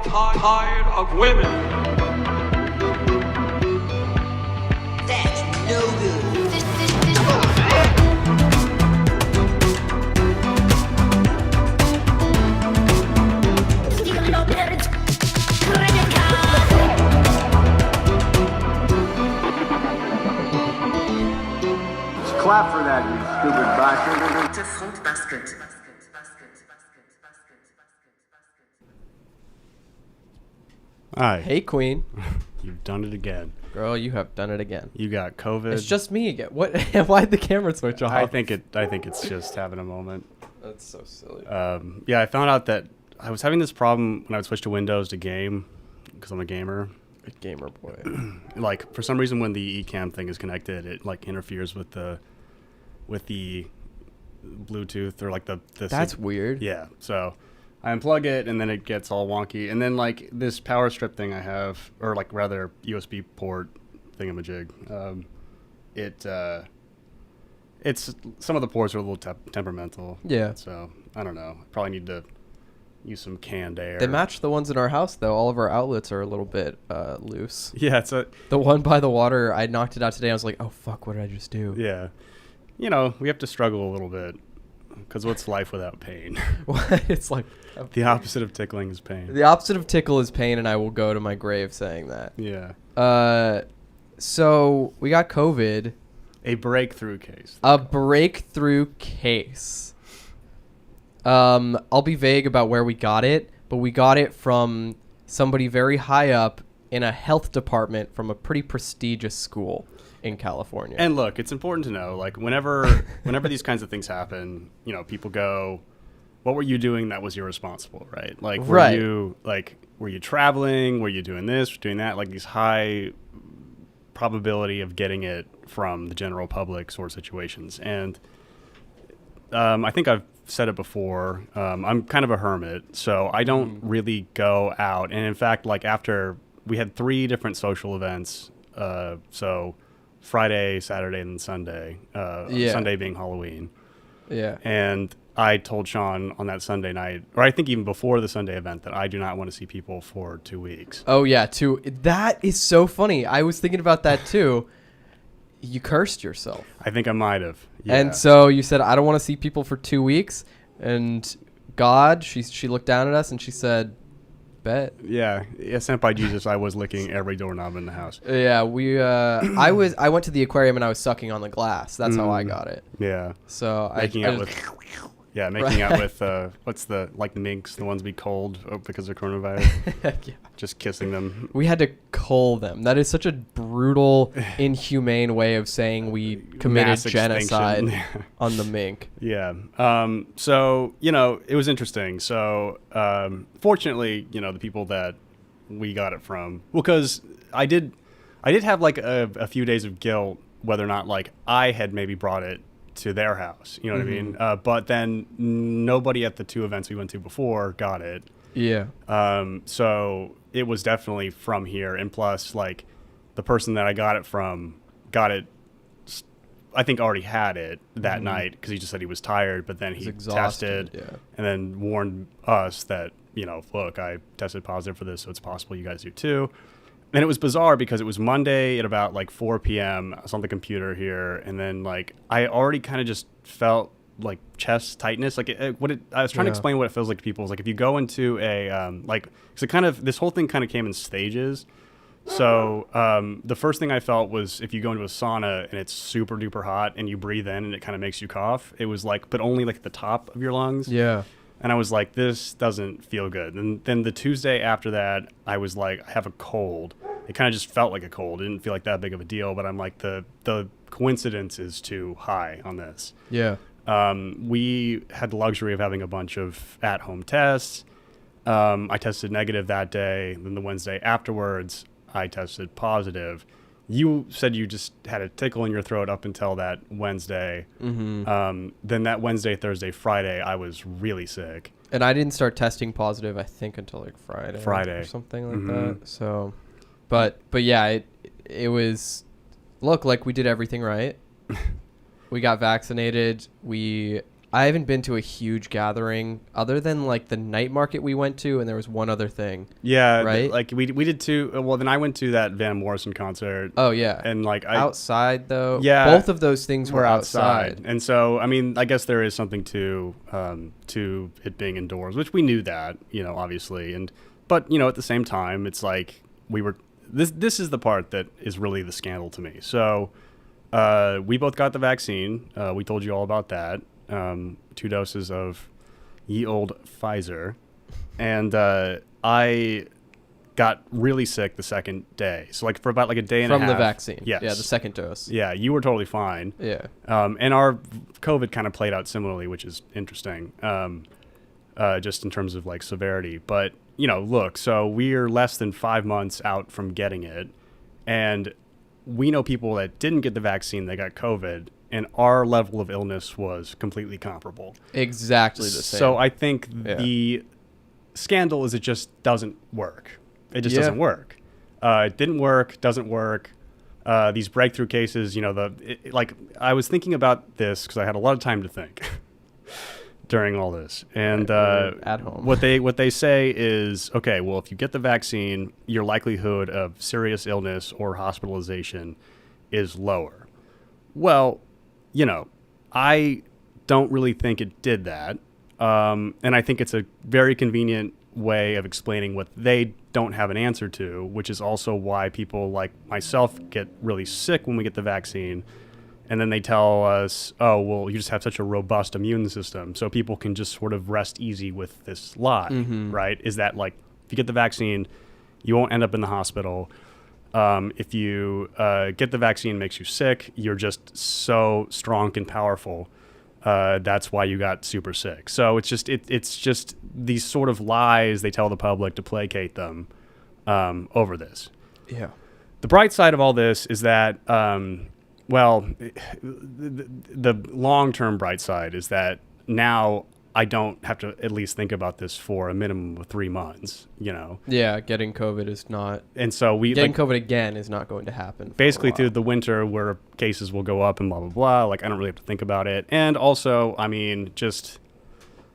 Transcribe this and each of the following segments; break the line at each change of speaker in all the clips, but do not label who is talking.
are tired of women.
That's no good. This
Clap for that, you stupid bastard.
to front basket.
Hi.
Hey, Queen.
You've done it again.
Girl, you have done it again.
You got COVID.
It's just me again. What? Why'd the camera switch off?
I think it's just having a moment.
That's so silly.
Yeah, I found out that I was having this problem when I would switch to Windows to game because I'm a gamer.
A gamer boy.
Like for some reason, when the eCam thing is connected, it like interferes with the Bluetooth or like the.
That's weird.
Yeah. So I unplug it and then it gets all wonky. And then like this power strip thing I have, or like rather USB port thingamajig, it's some of the ports are a little temperamental.
Yeah.
So I don't know. Probably need to use some canned air.
They match the ones in our house, though. All of our outlets are a little bit loose.
Yeah. It's
The one by the water, I knocked it out today. I was like, oh, fuck, what did I just do?
yeah. You know, we have to struggle a little bit because what's life without pain?
It's like...
The opposite of tickling is pain.
The opposite of tickle is pain, and I will go to my grave saying that.
Yeah.
So we got COVID.
A breakthrough case.
A breakthrough case. I'll be vague about where we got it, but we got it from somebody very high up in a health department from a pretty prestigious school in California.
And look, it's important to know, like, whenever these kinds of things happen, you know, people go, what were you doing that was irresponsible, right? Like, were you traveling? Were you doing this, doing that? Like, these high probability of getting it from the general public sort of situations. And I think I've said it before. I'm kind of a hermit, so I don't really go out. And in fact, like after we had 3 different social events, so Friday, Saturday, and Sunday. Sunday being Halloween.
Yeah.
And I told Sean on that Sunday night, or I think even before the Sunday event, that I do not want to see people for 2 weeks.
Oh, yeah. That is so funny. I was thinking about that, too. You cursed yourself.
I think I might have. Yeah.
And so you said, I don't want to see people for 2 weeks. And God, she looked down at us and she said, bet.
Yeah. Sent by Jesus, I was licking every doorknob in the house.
Yeah, I went to the aquarium and I was sucking on the glass. That's how I got it.
Yeah.
So
making out with what's the like minks, the ones be cold because of coronavirus.
Yeah.
Just kissing them.
We had to cull them. That is such a brutal, inhumane way of saying we committed
Mass
genocide
extinction.
on the mink.
Yeah. So, you know, it was interesting. So, fortunately, you know, the people that we got it from, well, because I did have like a few days of guilt whether or not like I had maybe brought it to their house, you know what I mean? But then nobody at the 2 events we went to before got it.
Yeah.
So it was definitely from here. And plus, like, the person that I got it from I think already had it that night because he just said he was tired, but then he tested and then warned us that, you know, look, I tested positive for this, so it's possible you guys do too. And it was bizarre because it was Monday at about like 4 p.m. I was on the computer here, and then like I already kind of just felt like chest tightness. Like I was trying to explain what it feels like to people. It's like if you go into a this whole thing kind of came in stages. So the first thing I felt was if you go into a sauna and it's super duper hot and you breathe in and it kind of makes you cough. It was like, but only like at the top of your lungs.
Yeah.
And I was like, this doesn't feel good. And then the Tuesday after that, I was like, I have a cold. It kind of just felt like a cold. It didn't feel like that big of a deal. But I'm like, the coincidence is too high on this.
Yeah.
We had the luxury of having a bunch of at-home tests. I tested negative that day. Then the Wednesday afterwards, I tested positive. You said you just had a tickle in your throat up until that Wednesday. Then that Wednesday, Thursday, Friday, I was really sick.
And I didn't start testing positive, I think, until like Friday. Or something like that. So, but yeah, it was, look, like we did everything right. We got vaccinated. We I haven't been to a huge gathering other than like the night market we went to, and there was one other thing.
Yeah,
right.
Like we did too. Well, then I went to that Van Morrison concert.
Oh yeah,
and like
outside though.
Yeah,
both of those things were outside.
And so I mean, I guess there is something to it being indoors, which we knew that, obviously, but at the same time, it's like we were. This is the part that is really the scandal to me. So we both got the vaccine. We told you all about that. 2 doses of ye old Pfizer, and I got really sick the second day. So like for about like a day and a half.
From the vaccine.
Yes.
Yeah, the second dose.
Yeah, you were totally fine.
Yeah.
And our COVID kind of played out similarly, which is interesting, just in terms of like severity. But, look, so we're less than 5 months out from getting it, and we know people that didn't get the vaccine that got COVID, and our level of illness was completely comparable.
Exactly the same.
So I think the scandal is it just doesn't work. It just doesn't work. It didn't work, doesn't work. These breakthrough cases, like I was thinking about this because I had a lot of time to think during all this. And
at home.
What they say is, okay, well, if you get the vaccine, your likelihood of serious illness or hospitalization is lower. Well, I don't really think it did that. And I think it's a very convenient way of explaining what they don't have an answer to, which is also why people like myself get really sick when we get the vaccine. And then they tell us, oh, well, you just have such a robust immune system. So people can just sort of rest easy with this lie, right? Is that like, if you get the vaccine, you won't end up in the hospital. If you get the vaccine, makes you sick, you're just so strong and powerful. That's why you got super sick. So it's just these sort of lies they tell the public to placate them over this.
Yeah.
The bright side of all this is that, the long-term bright side is that now I don't have to at least think about this for a minimum of 3 months,
Yeah, getting COVID is not.
And so
getting COVID again is not going to happen.
Basically through the winter where cases will go up and blah, blah, blah. Like, I don't really have to think about it. And also, I mean, just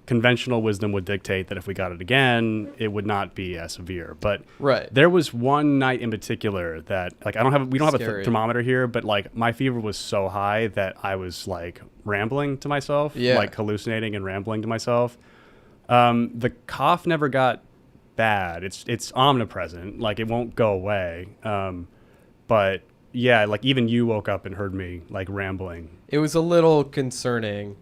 conventional wisdom would dictate that if we got it again, it would not be as severe. But there was one night in particular that, like, we don't have a thermometer here, but like my fever was so high that I was like rambling to myself, like hallucinating and rambling to myself. The cough never got bad. It's omnipresent. Like, it won't go away. But yeah, like even you woke up and heard me like rambling.
It was a little concerning.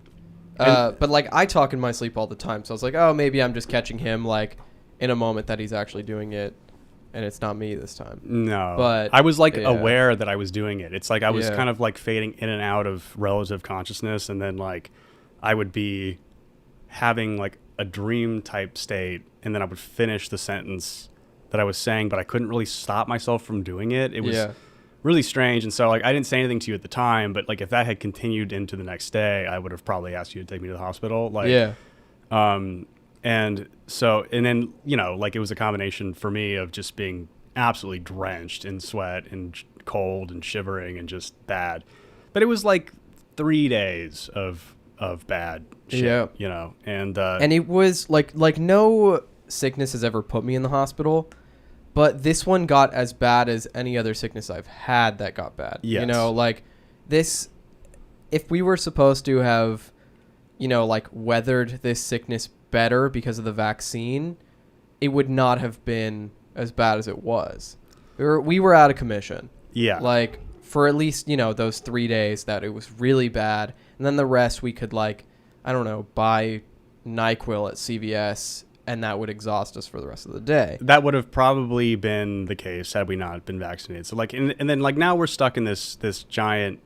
But like I talk in my sleep all the time, so I was like, oh, maybe I'm just catching him like in a moment that he's actually doing it, and it's not me this time.
No,
but
I was like aware that I was doing it. It's like I was kind of like fading in and out of relative consciousness, and then like I would be having like a dream type state, and then I would finish the sentence that I was saying, but I couldn't really stop myself from doing it. It was really strange. And so like I didn't say anything to you at the time, but like if that had continued into the next day, I would have probably asked you to take me to the hospital. Like, and so, and then, like it was a combination for me of just being absolutely drenched in sweat and cold and shivering and just bad. But it was like 3 days of bad shit, and
it was like no sickness has ever put me in the hospital. But this one got as bad as any other sickness I've had that got bad.
Yes.
Like this, if we were supposed to have, like weathered this sickness better because of the vaccine, it would not have been as bad as it was. We were out of commission.
Yeah.
Like for at least, those 3 days that it was really bad. And then the rest we could like, I don't know, buy NyQuil at CVS, and that would exhaust us for the rest of the day.
That would have probably been the case had we not been vaccinated. So like, and then like now we're stuck in this giant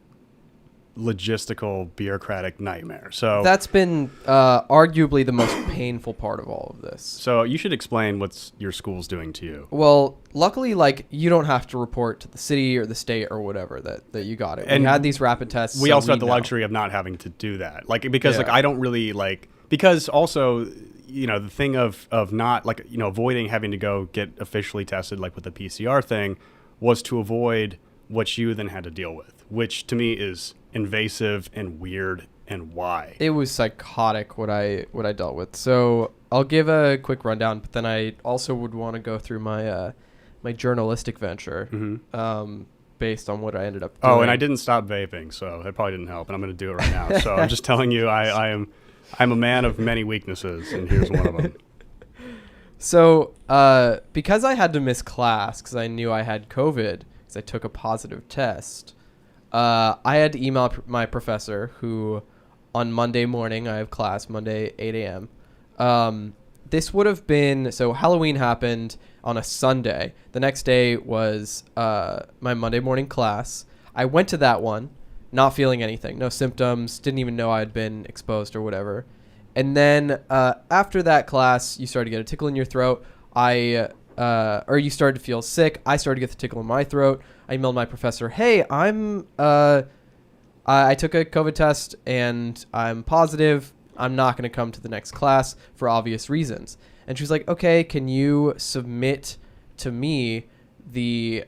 logistical bureaucratic nightmare. So
that's been arguably the most painful part of all of this.
So you should explain what your school's doing to you.
Well, luckily, like you don't have to report to the city or the state or whatever that you got it. And we had these rapid tests.
We also had the luxury of not having to do that. Like, because like I don't really like, because also, the thing of not like, avoiding having to go get officially tested, like with the PCR thing, was to avoid what you then had to deal with, which to me is invasive and weird and why?
It was psychotic what I dealt with. So I'll give a quick rundown, but then I also would want to go through my my journalistic venture based on what I ended up doing.
Oh, and I didn't stop vaping, so that probably didn't help, and I'm going to do it right now. So I'm just telling you, I'm a man of many weaknesses, and here's one of them.
So because I had to miss class because I knew I had COVID because I took a positive test, I had to email my professor who on Monday morning, I have class Monday, 8 a.m. This would have been, so Halloween happened on a Sunday. The next day was my Monday morning class. I went to that one, not feeling anything, no symptoms, didn't even know I had been exposed or whatever. And then after that class, you started to get a tickle in your throat. Or you started to feel sick. I started to get the tickle in my throat. I emailed my professor, hey, I took a COVID test and I'm positive. I'm not going to come to the next class for obvious reasons. And she was like, okay, can you submit to me the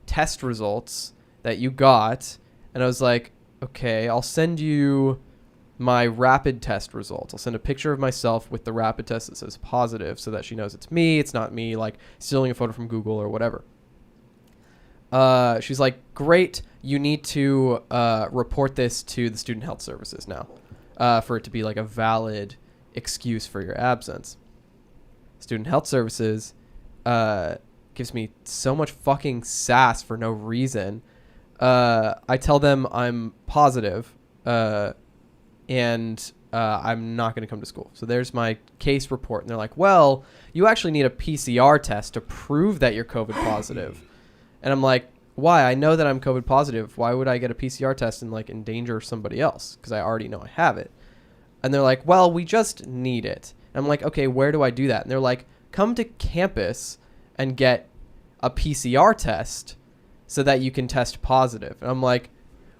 test results that you got? And I was like, okay, I'll send you my rapid test results. I'll send a picture of myself with the rapid test that says positive so that she knows it's me. It's not me like stealing a photo from Google or whatever. She's like, great. You need to report this to the student health services now for it to be like a valid excuse for your absence. Student health services gives me so much fucking sass for no reason. I tell them I'm positive and I'm not going to come to school. So there's my case report. And they're like, well, you actually need a PCR test to prove that you're COVID positive. And I'm like, why? I know that I'm COVID positive. Why would I get a PCR test and like endanger somebody else? Because I already know I have it. And they're like, well, we just need it. And I'm like, okay, where do I do that? And they're like, come to campus and get a PCR test so that you can test positive. And I'm like,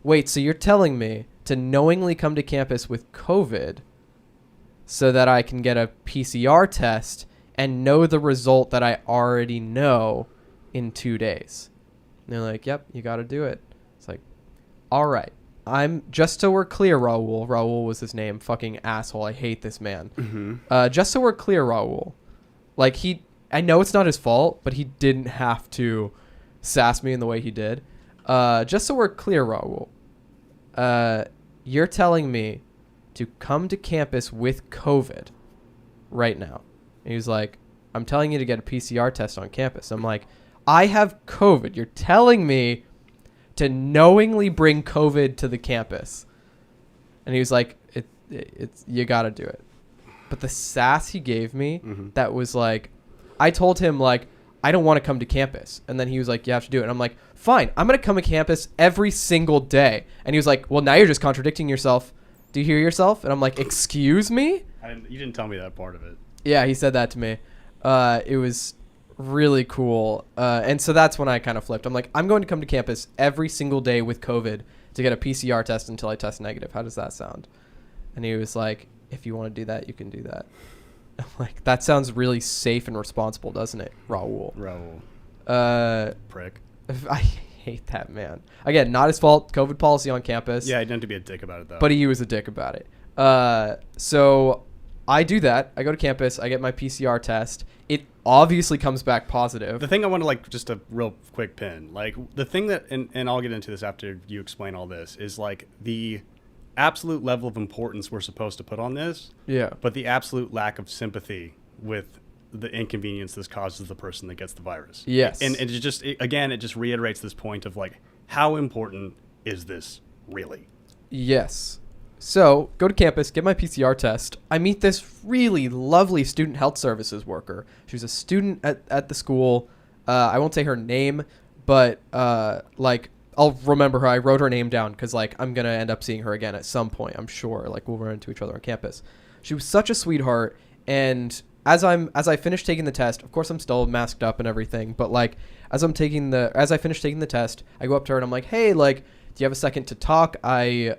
wait, so you're telling me to knowingly come to campus with COVID so that I can get a PCR test and know the result that I already know in 2 days? And they're like, yep, you got to do it. It's like, all right. I'm just so we're clear, Raul was his name. Fucking asshole. I hate this man. Mm-hmm. Just so we're clear, Raul. Like I know it's not his fault, but he didn't have to sass me in the way he did. Just so we're clear, Raul. You're telling me to come to campus with COVID right now. And he was like, I'm telling you to get a PCR test on campus. I'm like, I have COVID. You're telling me to knowingly bring COVID to the campus. And he was like, it's you got to do it. But the sass he gave me, that was like, I told him like, I don't want to come to campus. And then he was like, you have to do it. And I'm like, fine, I'm going to come to campus every single day. And he was like, well, now you're just contradicting yourself. Do you hear yourself? And I'm like, excuse me?
You didn't tell me that part of it.
Yeah, he said that to me. It was really cool. And so that's when I kind of flipped. I'm like, I'm going to come to campus every single day with COVID to get a PCR test until I test negative. How does that sound? And he was like, if you want to do that, you can do that. I'm like, that sounds really safe and responsible, doesn't it, Raul?
Prick.
I hate that man. Again, not his fault. COVID policy on campus.
Yeah, he didn't have to be a dick about it, though.
But he was a dick about it. So I do that. I go to campus. I get my PCR test. It obviously comes back positive.
The thing I want to, like, just a real quick pin. Like, the thing that, and I'll get into this after you explain all this, is, like, the absolute level of importance we're supposed to put on this.
Yeah.
But the absolute lack of sympathy with the inconvenience this causes the person that gets the virus.
Yes.
And it just reiterates this point of, like, how important is this really?
Yes. So, go to campus, get my PCR test. I meet this really lovely student health services worker. She was a student at the school. I won't say her name, but, like, I'll remember her. I wrote her name down because, like, I'm going to end up seeing her again at some point, I'm sure. Like, we'll run into each other on campus. She was such a sweetheart, and as I finished taking the test, of course I'm still masked up and everything, but, like, as I finish taking the test, I go up to her and I'm like, hey, like, do you have a second to talk? I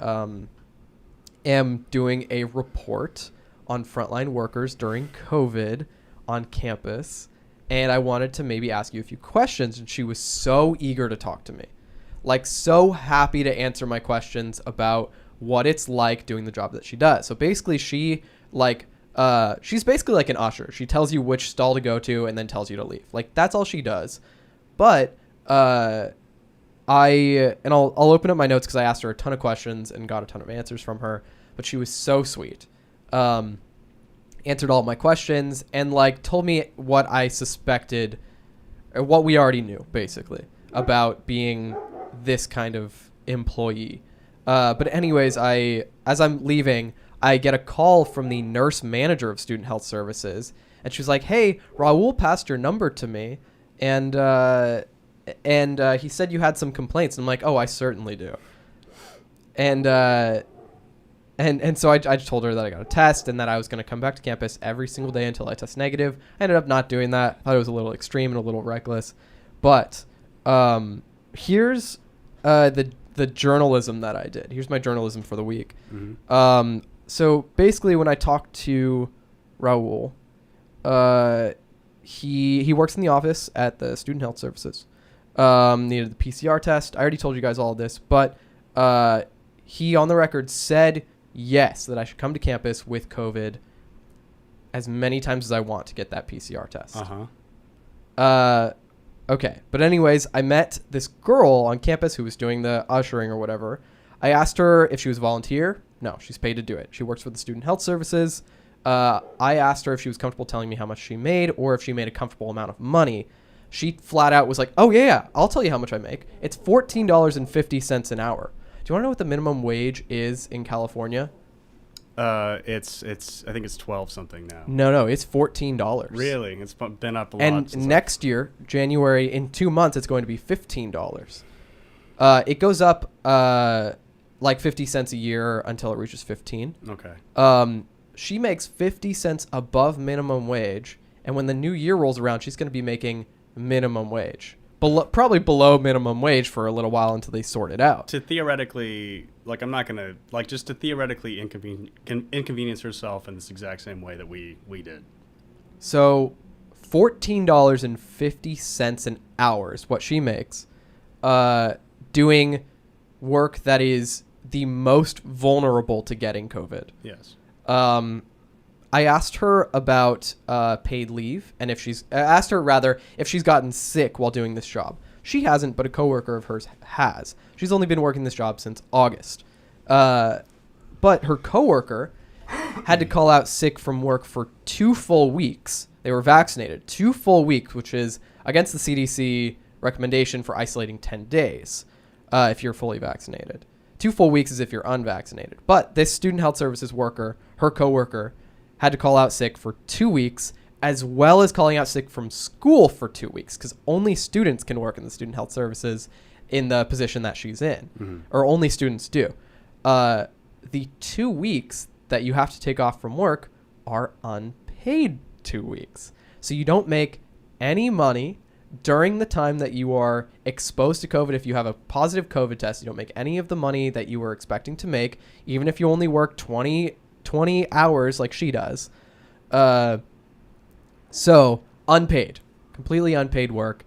am doing a report on frontline workers during COVID on campus, and I wanted to maybe ask you a few questions. And she was so eager to talk to me, like, so happy to answer my questions about what it's like doing the job that she does. So basically she's basically like an usher. She tells you which stall to go to and then tells you to leave. Like, that's all she does. But I'll open up my notes because I asked her a ton of questions and got a ton of answers from her. But she was so sweet. Answered all of my questions and like told me what I suspected, or what we already knew, basically, about being this kind of employee. But anyways, as I'm leaving, I get a call from the nurse manager of Student Health Services, and she was like, "Hey, Raul passed your number to me, and he said you had some complaints." And I'm like, "Oh, I certainly do." And so I just told her that I got a test and that I was going to come back to campus every single day until I test negative. I ended up not doing that. I thought it was a little extreme and a little reckless. But here's the journalism that I did. Here's my journalism for the week. Mm-hmm. So basically, when I talked to Raul, he works in the office at the Student Health Services. Needed the PCR test. I already told you guys all of this, but he on the record said yes, that I should come to campus with COVID as many times as I want to get that PCR test. Okay. But anyways, I met this girl on campus who was doing the ushering or whatever. I asked her if she was a volunteer. No, she's paid to do it. She works for the Student Health Services. I asked her if she was comfortable telling me how much she made or if she made a comfortable amount of money. She flat out was like, "Oh, yeah, I'll tell you how much I make. It's $14.50 an hour." Do you want to know what the minimum wage is in California?
It's I think it's 12 something now.
No, it's $14.
Really? It's been up a lot.
And next year, January, in 2 months, it's going to be $15. It goes up like 50 cents a year until it reaches 15.
Okay.
She makes 50 cents above minimum wage, and when the new year rolls around, she's going to be making minimum wage. Probably below minimum wage for a little while until they sort it out.
To theoretically, like, I'm not going to, like, just to theoretically inconvenience herself in this exact same way that we did.
So $14.50 an hour is what she makes, doing work that is the most vulnerable to getting COVID.
Yes.
I asked her about paid leave and if she's gotten sick while doing this job. She hasn't, but a coworker of hers has. She's only been working this job since August. But her coworker had to call out sick from work for 2 full weeks. They were vaccinated 2 full weeks, which is against the CDC recommendation for isolating 10 days if you're fully vaccinated. 2 full weeks is if you're unvaccinated. But this Student Health Services worker, her coworker, had to call out sick for 2 weeks, as well as calling out sick from school for 2 weeks, because only students can work in the Student Health Services in the position that she's in, mm-hmm. or only students do. The 2 weeks that you have to take off from work are unpaid 2 weeks. So you don't make any money during the time that you are exposed to COVID. If you have a positive COVID test, you don't make any of the money that you were expecting to make, even if you only work 20 hours like she does. So unpaid, completely unpaid work.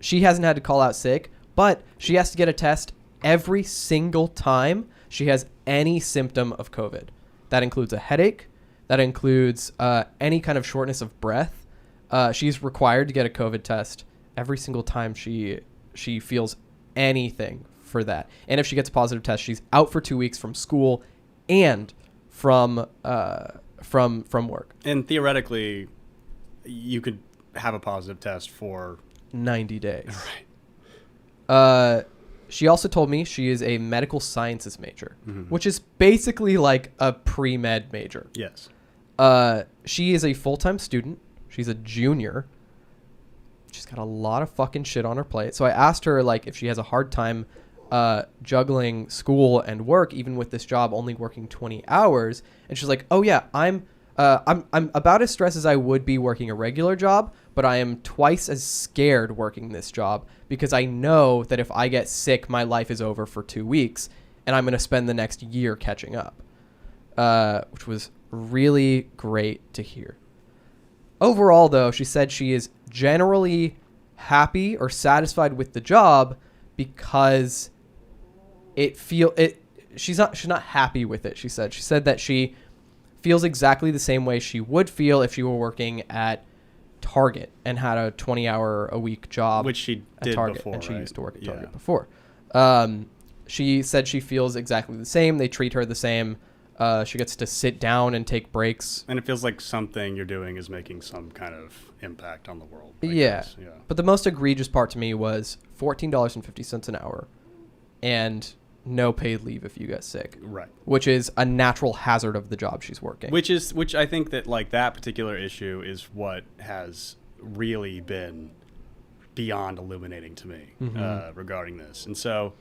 She hasn't had to call out sick, but she has to get a test every single time she has any symptom of COVID. That includes a headache. That includes any kind of shortness of breath. She's required to get a COVID test every single time she feels anything for that. And if she gets a positive test, she's out for 2 weeks from school and from work.
And theoretically, you could have a positive test for
90 days.
Right.
She also told me she is a medical sciences major,
mm-hmm.
which is basically like a pre-med major.
Yes.
She is a full-time student. She's a junior. She's got a lot of fucking shit on her plate. So I asked her, like, if she has a hard time juggling school and work, even with this job only working 20 hours. And she's like, "Oh yeah, I'm about as stressed as I would be working a regular job, but I am twice as scared working this job because I know that if I get sick, my life is over for 2 weeks and I'm going to spend the next year catching up," which was really great to hear. Overall, though, she said she is generally happy or satisfied with the job because she's not happy with it. She said that she feels exactly the same way she would feel if she were working at Target and had a 20-hour-a-week job,
which she
at
did
Target,
before,
and she
right?
used to work at
Yeah.
Target before. She said she feels exactly the same. They treat her the same. She gets to sit down and take breaks.
And it feels like something you're doing is making some kind of impact on the world. I
Yeah.
guess. Yeah.
But the most egregious part to me was $14.50 an hour and no paid leave if you get sick.
Right.
Which is a natural hazard of the job she's working.
Which I think that like that particular issue is what has really been beyond illuminating to me regarding this. And so,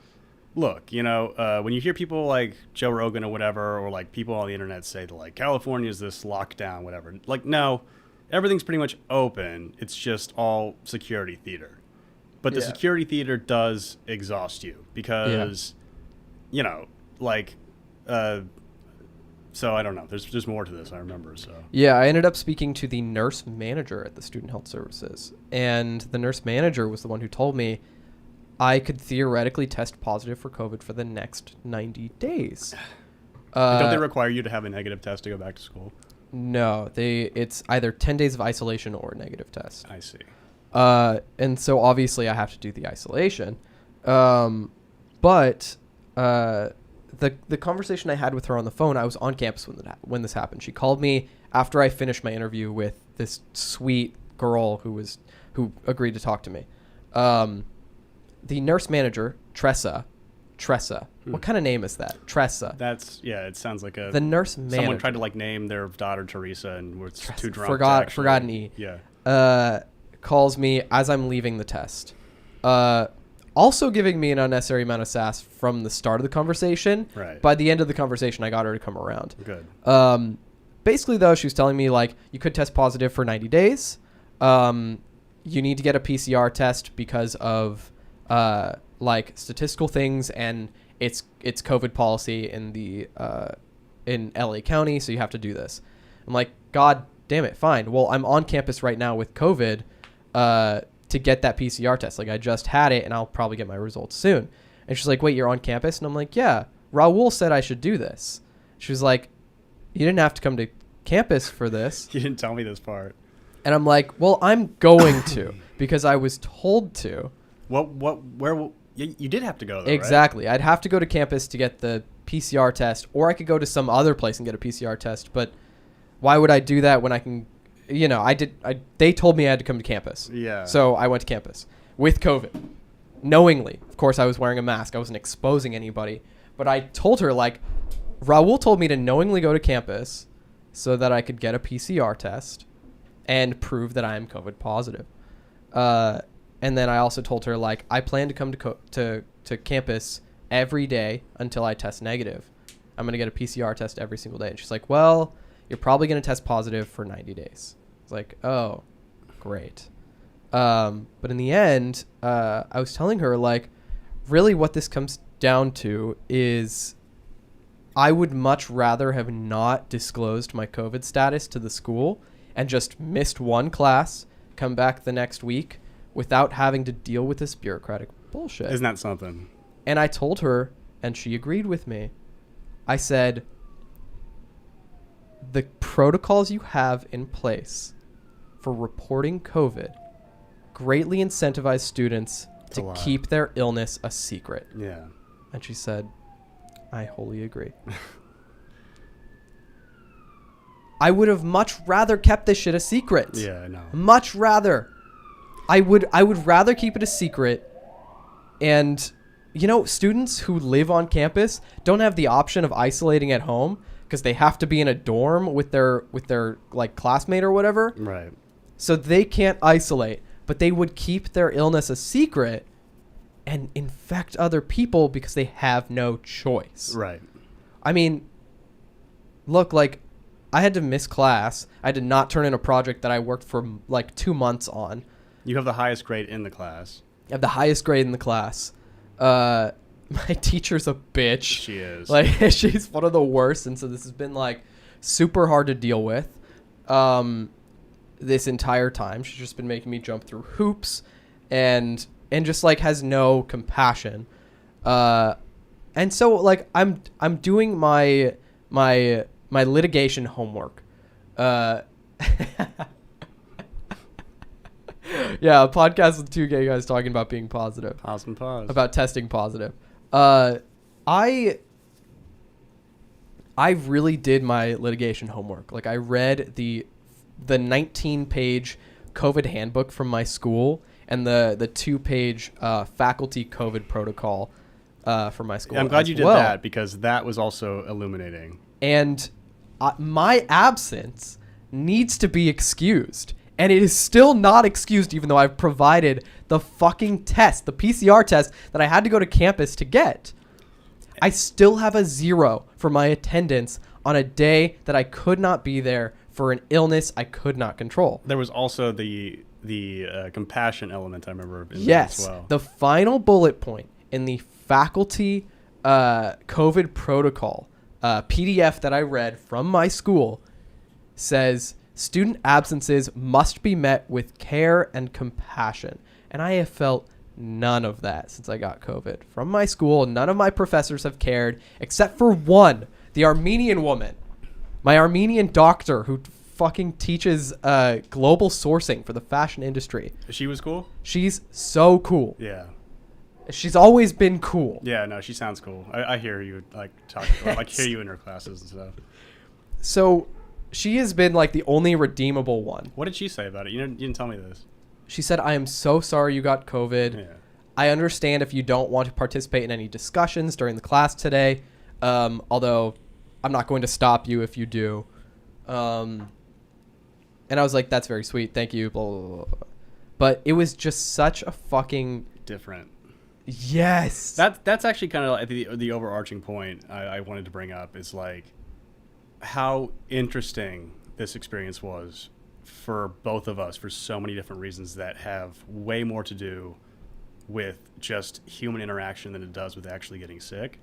look, when you hear people like Joe Rogan or whatever, or like people on the internet say that like California is this lockdown, whatever. Like, no, everything's pretty much open. It's just all security theater. But the security theater does exhaust you because, so I don't know. There's more to this, I remember. So
yeah, I ended up speaking to the nurse manager at the Student Health Services. And the nurse manager was the one who told me I could theoretically test positive for COVID for the next 90 days.
don't they require you to have a negative test to go back to school?
No, it's either 10 days of isolation or a negative test.
I see.
And so obviously I have to do the isolation. But the conversation I had with her on the phone, I was on campus when this happened. She called me after I finished my interview with this sweet girl who agreed to talk to me. The nurse manager, Tressa. What kind of name is that? Tressa.
It sounds like
the nurse manager.
Someone tried to like name their daughter Teresa and was too drunk.
Forgot an E.
Yeah.
Calls me as I'm leaving the test. Also giving me an unnecessary amount of sass from the start of the conversation.
Right.
By the end of the conversation, I got her to come around.
Good.
Basically, though, she was telling me, like, you could test positive for 90 days. You need to get a PCR test because of, like, statistical things, and it's COVID policy in LA County, so you have to do this. I'm like, God damn it, fine. Well, I'm on campus right now with COVID to get that PCR test. Like, I just had it, and I'll probably get my results soon. And she's like, wait, you're on campus? And I'm like, yeah, Raul said I should do this. She was like, you didn't have to come to campus for this.
You didn't tell me this part.
And I'm like, well, I'm going to because I was told to.
You did have to go, though,
exactly.
Right?
I'd have to go to campus to get the PCR test, or I could go to some other place and get a PCR test. But why would I do that when I can, they told me I had to come to campus.
Yeah.
So I went to campus with COVID, knowingly. Of course, I was wearing a mask. I wasn't exposing anybody. But I told her, like, Raul told me to knowingly go to campus so that I could get a PCR test and prove that I am COVID positive. And then I also told her, like, I plan to come to campus every day until I test negative. I'm going to get a PCR test every single day. And she's like, well, you're probably going to test positive for 90 days. It's like, oh, great. But in the end, I was telling her, like, really what this comes down to is I would much rather have not disclosed my COVID status to the school and just missed one class, come back the next week without having to deal with this bureaucratic bullshit.
Isn't that something?
And I told her, and she agreed with me. I said, the protocols you have in place for reporting COVID greatly incentivize students to keep their illness a secret.
Yeah.
And she said, I wholly agree. I would have much rather kept this shit a secret.
Yeah, I know.
Much rather. I would rather keep it a secret. And, students who live on campus don't have the option of isolating at home because they have to be in a dorm with their like classmate or whatever.
Right.
So they can't isolate, but they would keep their illness a secret and infect other people because they have no choice.
Right.
I mean, look, like, I had to miss class. I did not turn in a project that I worked for like 2 months on.
You have the highest grade in the class.
I have the highest grade in the class. My teacher's a bitch.
She is.
Like, she's one of the worst. And so this has been like super hard to deal with this entire time. She's just been making me jump through hoops and just like has no compassion. And so like I'm doing my litigation homework. Yeah, a podcast with two gay guys talking about being positive.
Pause and pause.
About testing positive. I really did my litigation homework. Like I read the 19-page COVID handbook from my school and the 2-page faculty COVID protocol from my school.
I'm glad you did that because that was also illuminating.
And my absence needs to be excused. And it is still not excused even though I've provided the fucking test, the PCR test that I had to go to campus to get. I still have a 0 for my attendance on a day that I could not be there for an illness I could not control.
There was also the compassion element I remember in
yes,
there as well.
The final bullet point in the faculty COVID protocol PDF that I read from my school says student absences must be met with care and compassion. And I have felt none of that since I got COVID. From my school, none of my professors have cared except for one, the Armenian woman. My Armenian doctor who fucking teaches global sourcing for the fashion industry.
She was cool?
She's so cool.
Yeah.
She's always been cool.
Yeah, no, she sounds cool. I hear you like talk, like hear you in her classes and stuff.
So she has been like the only redeemable one.
What did she say about it? You didn't tell me this.
She said, I am so sorry you got COVID.
Yeah.
I understand if you don't want to participate in any discussions during the class today, although I'm not going to stop you if you do. And I was like, that's very sweet. Thank you. Blah, blah, blah, blah. But it was just such a fucking...
different.
Yes.
That's actually kind of like the overarching point I wanted to bring up is like how interesting this experience was for both of us for so many different reasons that have way more to do with just human interaction than it does with actually getting sick.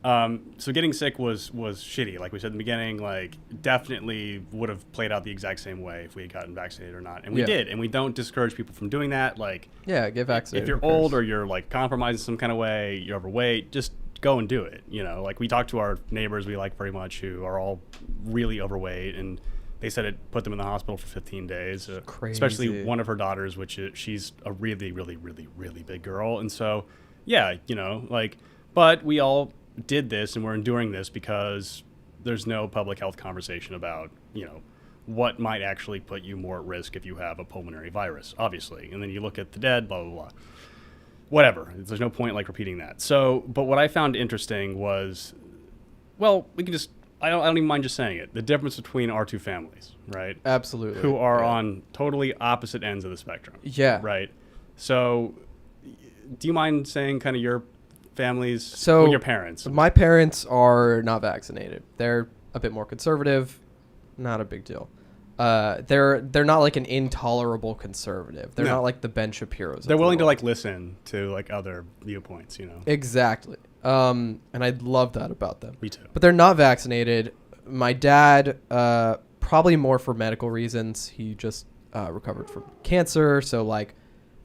So getting sick was shitty. Like we said in the beginning, like definitely would have played out the exact same way if we had gotten vaccinated or not. And we did. And we don't discourage people from doing that. Like,
yeah, get vaccinated.
If you're old or you're like compromised in some kind of way, you're overweight, just go and do it. You know, like we talked to our neighbors we like very much who are all really overweight, and they said it put them in the hospital for 15 days.
Crazy.
Especially one of her daughters, she's a really, really, really, really big girl. And so, yeah, you know, like, but we all did this and we're enduring this because there's no public health conversation about, you know, what might actually put you more at risk if you have a pulmonary virus, obviously. And then you look at the dead, blah, blah, blah. Whatever. There's no point like repeating that. So, but what I found interesting was, well, we can just, I don't even mind just saying it, the difference between our two families, right?
Absolutely.
Who are on totally opposite ends of the spectrum.
Yeah.
Right. So, do you mind saying kind of your families,
so
your parents?
My parents are not vaccinated. They're a bit more conservative. Not a big deal. They're not like an intolerable conservative. They're not like the Ben Shapiro's.
They're willing to like listen to like other viewpoints, you know.
Exactly. And I love that about them.
Me too.
But they're not vaccinated. My dad, probably more for medical reasons. He just recovered from cancer, so like,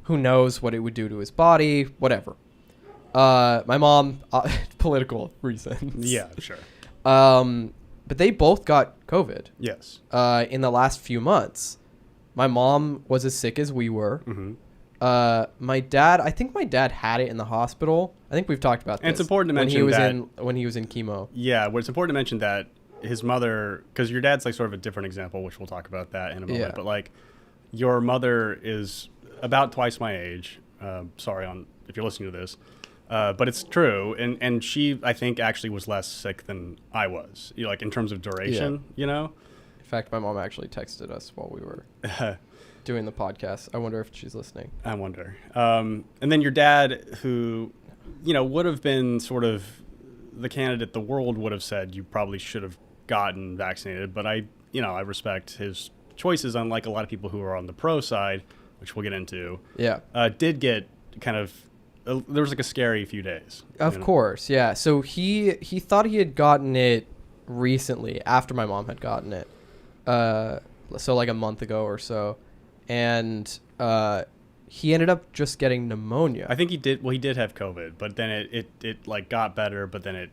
who knows what it would do to his body? Whatever. My mom, political reasons.
Yeah, sure.
But they both got COVID.
Yes.
In the last few months. My mom was as sick as we were.
Mm-hmm.
My dad, I think my dad had it in the hospital. I think we've talked about this.
And it's important to mention
when he was in chemo.
Yeah, well, it's important to mention that his mother, because your dad's like sort of a different example, which we'll talk about that in a moment.
Yeah.
But like, your mother is about twice my age. Sorry if you're listening to this. But it's true, and she, I think, actually was less sick than I was, you know, like in terms of duration, you know?
In fact, my mom actually texted us while we were doing the podcast. I wonder if she's listening.
I wonder. And then your dad, who, you know, would have been sort of the candidate the world would have said you probably should have gotten vaccinated, but I respect his choices, unlike a lot of people who are on the pro side, which we'll get into.
Yeah.
Did get kind of... there was like a scary few days.
Of course, yeah. So he thought he had gotten it recently after my mom had gotten it. So like a month ago or so. And he ended up just getting pneumonia.
I think he did. Well, he did have COVID, but then it like got better. But then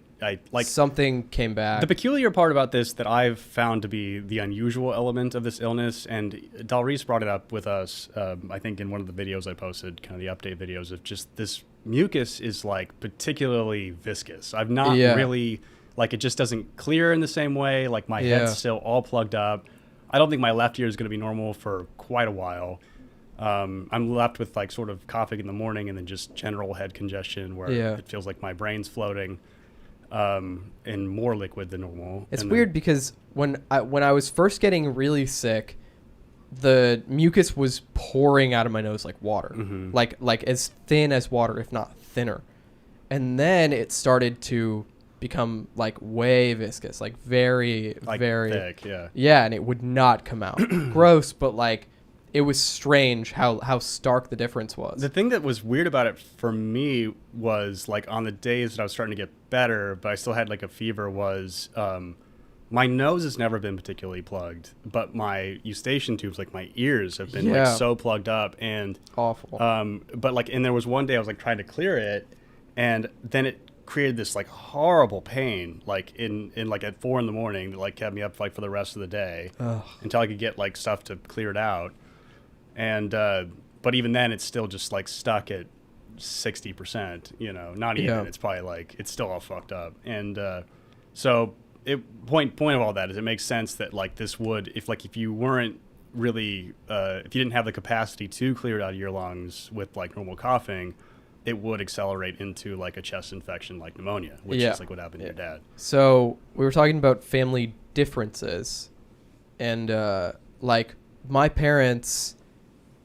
something came back.
The peculiar part about this that I've found to be the unusual element of this illness, and Dalreese brought it up with us, I think in one of the videos I posted, kind of the update videos, of just this mucus is like particularly viscous. I've not really, like, it just doesn't clear in the same way. Like my head's still all plugged up. I don't think my left ear is going to be normal for quite a while. I'm left with like sort of coughing in the morning and then just general head congestion where it feels like my brain's floating in more liquid than normal.
It's weird because when I was first getting really sick, the mucus was pouring out of my nose like water, like as thin as water, if not thinner. And then it started to become like way viscous, like very, like very
thick.
Yeah, and it would not come out. Gross, but like it was strange how stark the difference was.
The thing that was weird about it for me was like on the days that I was starting to get better, but I still had like a fever, was my nose has never been particularly plugged, but my eustachian tubes, like my ears, have been like so plugged up and
awful.
But like, and there was one day I was like trying to clear it, and then it created this like horrible pain, like in like at 4 a.m. that like kept me up like for the rest of the day until I could get like stuff to clear it out. And but even then it's still just like stuck at 60%, you know, not even. It's probably like it's still all fucked up. And so point of all that is it makes sense that like this would, if you weren't really if you didn't have the capacity to clear it out of your lungs with like normal coughing, it would accelerate into like a chest infection like pneumonia, which is like what happened to your dad.
So we were talking about family differences, and like my parents,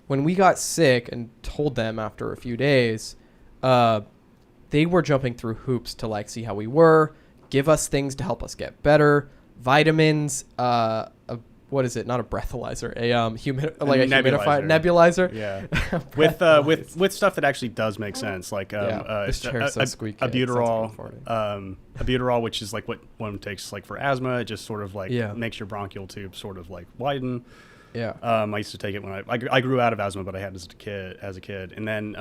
when we got sick and told them after a few days, they were jumping through hoops to like see how we were, give us things to help us get better, vitamins, what is it? Not a breathalyzer, a humidifier, nebulizer.
Yeah, with stuff that actually does make sense, like
this chair's so squeaky.
Albuterol, which is like what one takes like for asthma. It just sort of like makes your bronchial tube sort of like widen.
Yeah.
I used to take it when I grew out of asthma, but I had it as a kid. And then,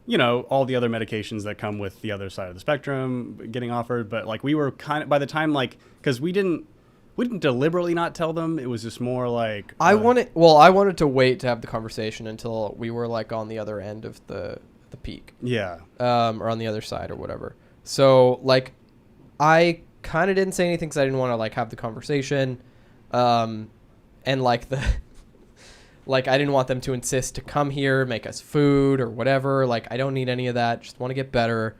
you know, all the other medications that come with the other side of the spectrum getting offered. But like we were kind of, by the time, like, because we didn't deliberately not tell them. It was just more like
I wanted to wait to have the conversation until we were like on the other end of the peak.
Yeah.
Or on the other side or whatever. So like I kind of didn't say anything because I didn't want to like have the conversation. And like like I didn't want them to insist to come here, make us food or whatever. Like I don't need any of that. Just want to get better.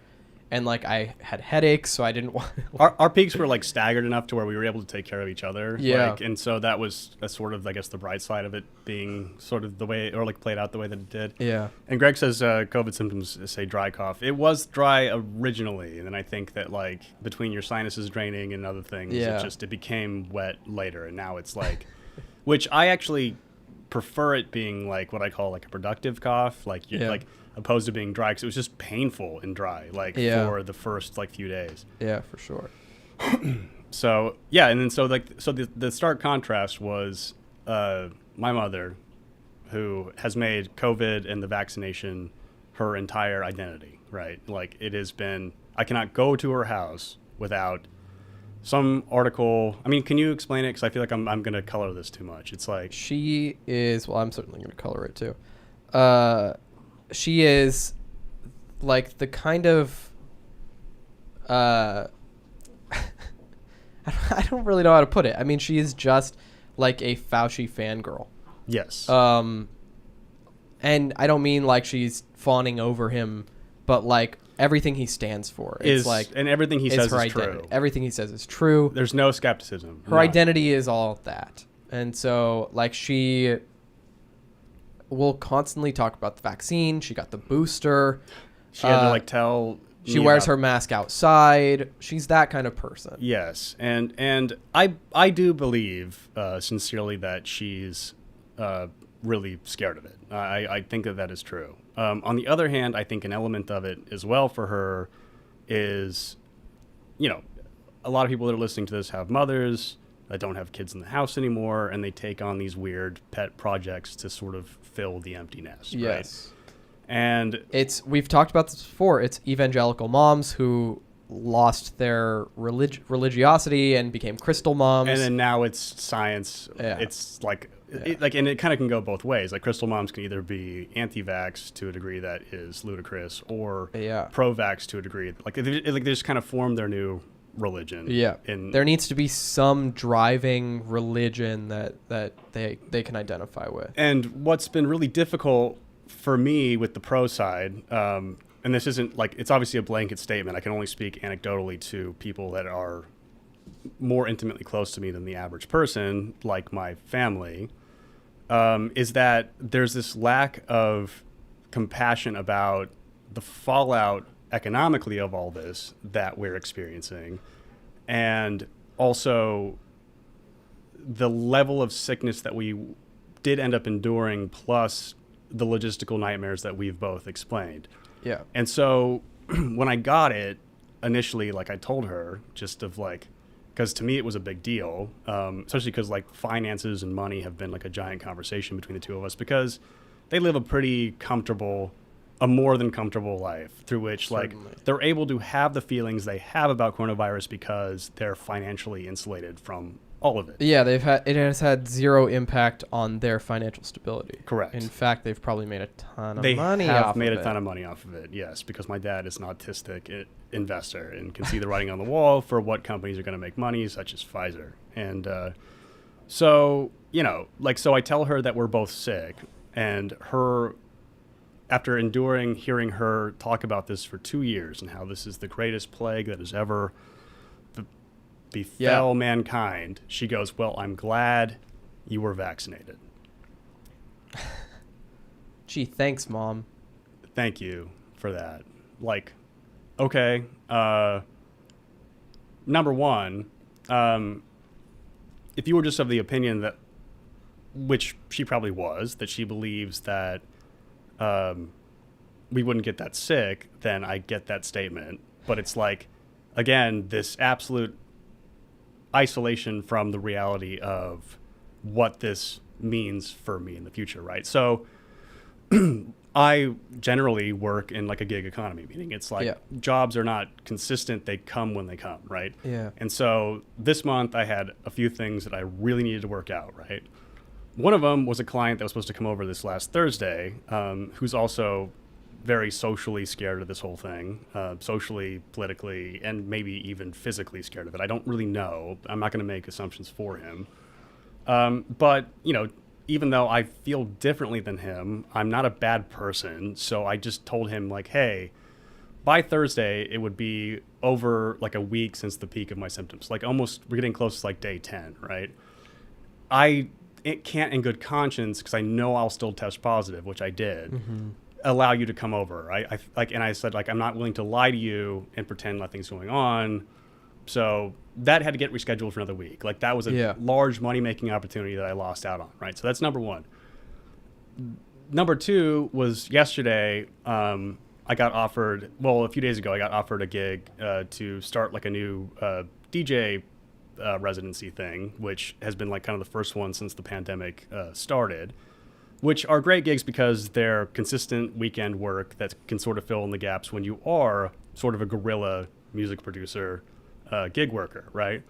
And like I had headaches, so I didn't want.
Our peaks were like staggered enough to where we were able to take care of each other.
Yeah.
Like, and so that was a sort of, I guess, the bright side of it being sort of the way, or like played out the way that it did.
Yeah.
And Greg says COVID symptoms say dry cough. It was dry originally, and then I think that like between your sinuses draining and other things, it became wet later, and now it's like. Which I actually prefer it being like what I call like a productive cough, like like opposed to being dry, because it was just painful and dry, like for the first like few days.
Yeah, for sure.
So yeah, and then so the stark contrast was my mother, who has made COVID and the vaccination her entire identity, right? Like it has been. I cannot go to her house without some article. I mean, can you explain it? Because I feel like I'm going to color this too much. It's like
she is. Well, I'm certainly going to color it too. She is like the kind of. I don't really know how to put it. I mean, she is just like a Fauci fangirl.
Yes.
And I don't mean like she's fawning over him, but like. Everything he stands for is like,
and everything he says is true.
Everything he says is true.
There's no skepticism.
Her identity is all that, and so like she will constantly talk about the vaccine. She got the booster.
She had to like tell.
She wears her mask outside. She's that kind of person.
Yes, and I do believe sincerely that she's really scared of it. I think that is true. On the other hand, I think an element of it as well for her is, you know, a lot of people that are listening to this have mothers, that don't have kids in the house anymore, and they take on these weird pet projects to sort of fill the empty nest.
Yes.
Right? And
We've talked about this before. It's evangelical moms who lost their religiosity and became crystal moms.
And then now it's science.
Yeah.
It's like, and it kind of can go both ways. Like crystal moms can either be anti-vax to a degree that is ludicrous, or pro-vax to a degree. Like they just kind of form their new religion.
Yeah.
And
there needs to be some driving religion that they can identify with.
And what's been really difficult for me with the pro side, and this isn't like, it's obviously a blanket statement. I can only speak anecdotally to people that are more intimately close to me than the average person, like my family, is that there's this lack of compassion about the fallout economically of all this that we're experiencing, and also the level of sickness that we did end up enduring, plus the logistical nightmares that we've both explained.
Yeah.
And so when I got it initially, like I told her, just of like, because to me it was a big deal, especially because like finances and money have been like a giant conversation between the two of us, because they live a pretty comfortable, a more than comfortable life through which like they're able to have the feelings they have about coronavirus because they're financially insulated from all of it.
Yeah, it has had zero impact on their financial stability.
Correct.
In fact, they've probably made a ton of
They
money
have
off
made
of
a ton
it.
of money off of it, yes, because my dad is an autistic investor and can see the writing on the wall for what companies are going to make money, such as Pfizer. And so, you know, like, so I tell her that we're both sick, and her, after hearing her talk about this for 2 years and how this is the greatest plague that has ever befell mankind, she goes, well, I'm glad you were vaccinated.
Gee, thanks, Mom.
Thank you for that. Like, okay, number one, if you were just of the opinion that, which she probably was, that she believes that we wouldn't get that sick, then I get that statement. But it's like, again, this absolute isolation from the reality of what this means for me in the future, right? So I generally work in like a gig economy, meaning it's like jobs are not consistent. They come when they come, right?
Yeah.
And so this month I had a few things that I really needed to work out, right? One of them was a client that was supposed to come over this last Thursday, who's also very socially scared of this whole thing, socially, politically, and maybe even physically scared of it. I don't really know. I'm not going to make assumptions for him. But, you know, even though I feel differently than him, I'm not a bad person. So I just told him, like, hey, by Thursday, it would be over like a week since the peak of my symptoms. Like almost, we're getting close to like day 10, right? It can't in good conscience, because I know I'll still test positive, which I did, allow you to come over. And I said, like, I'm not willing to lie to you and pretend nothing's going on. So that had to get rescheduled for another week. Like that was a large money-making opportunity that I lost out on, right? So that's number one. Number two was yesterday, I got offered, well, a few days ago, I got offered a gig to start like a new DJ residency thing, which has been like kind of the first one since the pandemic started, which are great gigs because they're consistent weekend work that can sort of fill in the gaps when you are sort of a guerrilla music producer, gig worker, right?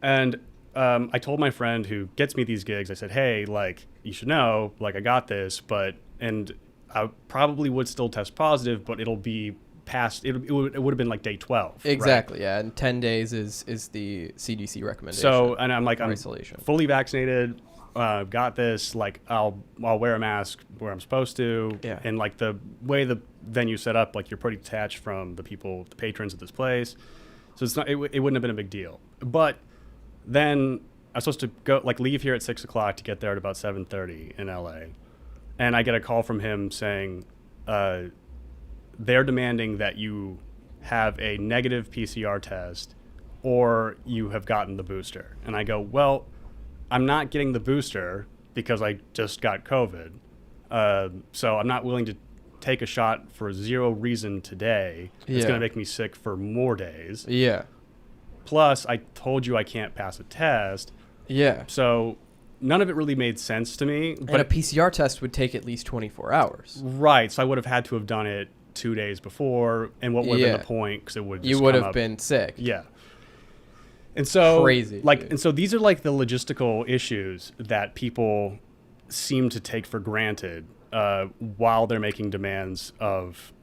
And I told my friend who gets me these gigs, I said, hey, like, you should know, like, I got this, and I probably would still test positive, but it'll be past, it would have been like day 12.
Exactly,
right?
yeah. And 10 days is the CDC recommendation.
So, and I'm like, I'm
isolation.
Fully vaccinated, got this, like, I'll wear a mask where I'm supposed to.
Yeah.
And like the way the venue set up, like you're pretty detached from the people, the patrons of this place. So it's not, it wouldn't have been a big deal. But then I was supposed to go, like, leave here at 6 o'clock to get there at about 7:30 in LA. And I get a call from him saying, they're demanding that you have a negative PCR test or you have gotten the booster. And I go, well, I'm not getting the booster because I just got COVID. So I'm not willing to take a shot for zero reason today. It's going to make me sick for more days.
Yeah.
Plus, I told you I can't pass a test.
Yeah.
So none of it really made sense to me.
But
But
a PCR test would take at least 24 hours.
right, so I would have had to have done it 2 days before, and what would have been the point? Because it would
You
just
would
come
have
up.
been sick.
Yeah. And so
Crazy,
like,
dude.
and so these are like the logistical issues that people seem to take for granted while they're making demands of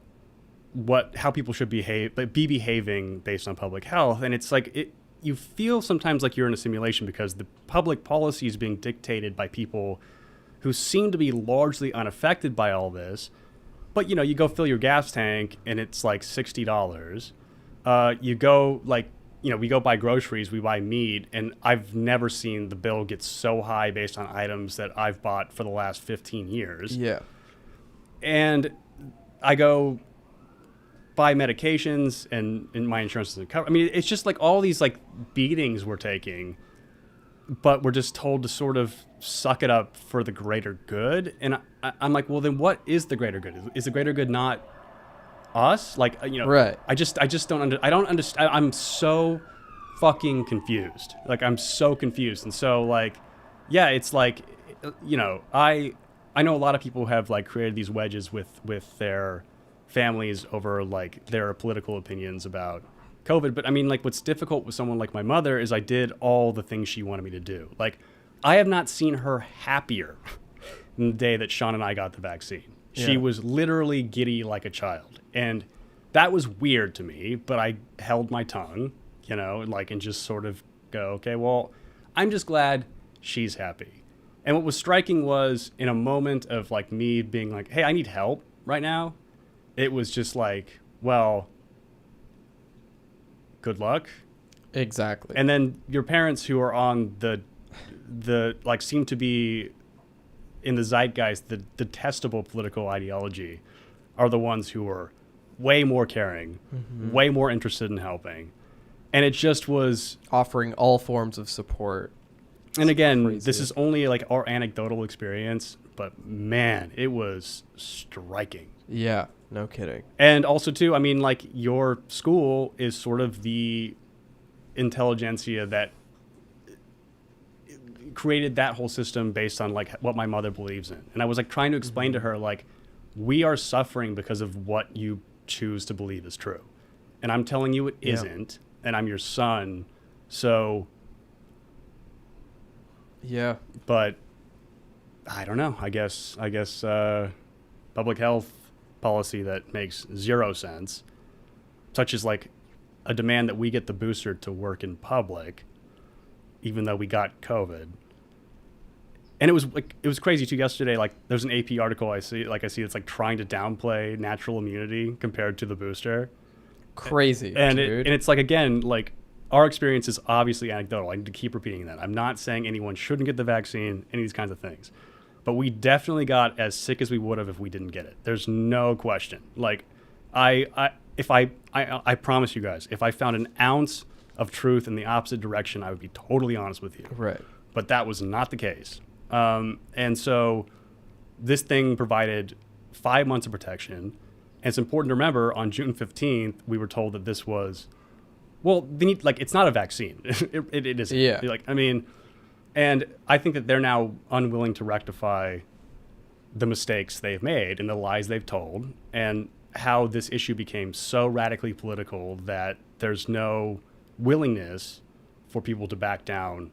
how people should be behaving based on public health. And it's like you feel sometimes like you're in a simulation because the public policy is being dictated by people who seem to be largely unaffected by all this. But you go fill your gas tank and it's like $60. You go we go buy groceries, we buy meat, and I've never seen the bill get so high based on items that I've bought for the last 15 years.
Yeah.
And I go buy medications and my insurance doesn't cover. I mean, it's just like all these like beatings we're taking, but we're just told to sort of suck it up for the greater good. And I'm like, well, then what is the greater good? Is the greater good not us? Like,
Right.
I just don't understand. I'm so fucking confused. Like, I'm so confused. And so like, yeah, it's like, I know a lot of people have like created these wedges with their families over like their political opinions about COVID. But I mean, like, what's difficult with someone like my mother is I did all the things she wanted me to do. Like, I have not seen her happier than the day that Sean and I got the vaccine. She was literally giddy like a child. And that was weird to me, but I held my tongue, and just sort of go, okay, well, I'm just glad she's happy. And what was striking was in a moment of like me being like, hey, I need help right now. It was just like, well, good luck.
Exactly.
And then your parents who are on the like seem to be in the zeitgeist, the detestable political ideology, are the ones who are way more caring, way more interested in helping. And it just was
offering all forms of support.
And again,
crazy.
This is only like our anecdotal experience, but man, it was striking.
Yeah, no kidding.
And also too, I mean, like, your school is sort of the intelligentsia that created that whole system based on like what my mother believes in. And I was like trying to explain to her, like, we are suffering because of what you choose to believe is true. And I'm telling you it isn't, and I'm your son. So
yeah.
But I don't know. I guess public health policy that makes zero sense, such as like a demand that we get the booster to work in public, even though we got COVID. And it was crazy too. Yesterday, like, there's an AP article I see it's like trying to downplay natural immunity compared to the booster.
Crazy,
And
dude.
it's like, again, like, our experience is obviously anecdotal. I need to keep repeating that. I'm not saying anyone shouldn't get the vaccine, any of these kinds of things. But we definitely got as sick as we would have if we didn't get it. There's no question. Like, I promise you guys, if I found an ounce of truth in the opposite direction, I would be totally honest with you.
Right.
But that was not the case. And so this thing provided 5 months of protection. And it's important to remember, on June 15th, we were told that this was, well, it's not a vaccine. It isn't.
Yeah.
Like, I mean, and I think that they're now unwilling to rectify the mistakes they've made and the lies they've told, and how this issue became so radically political that there's no willingness for people to back down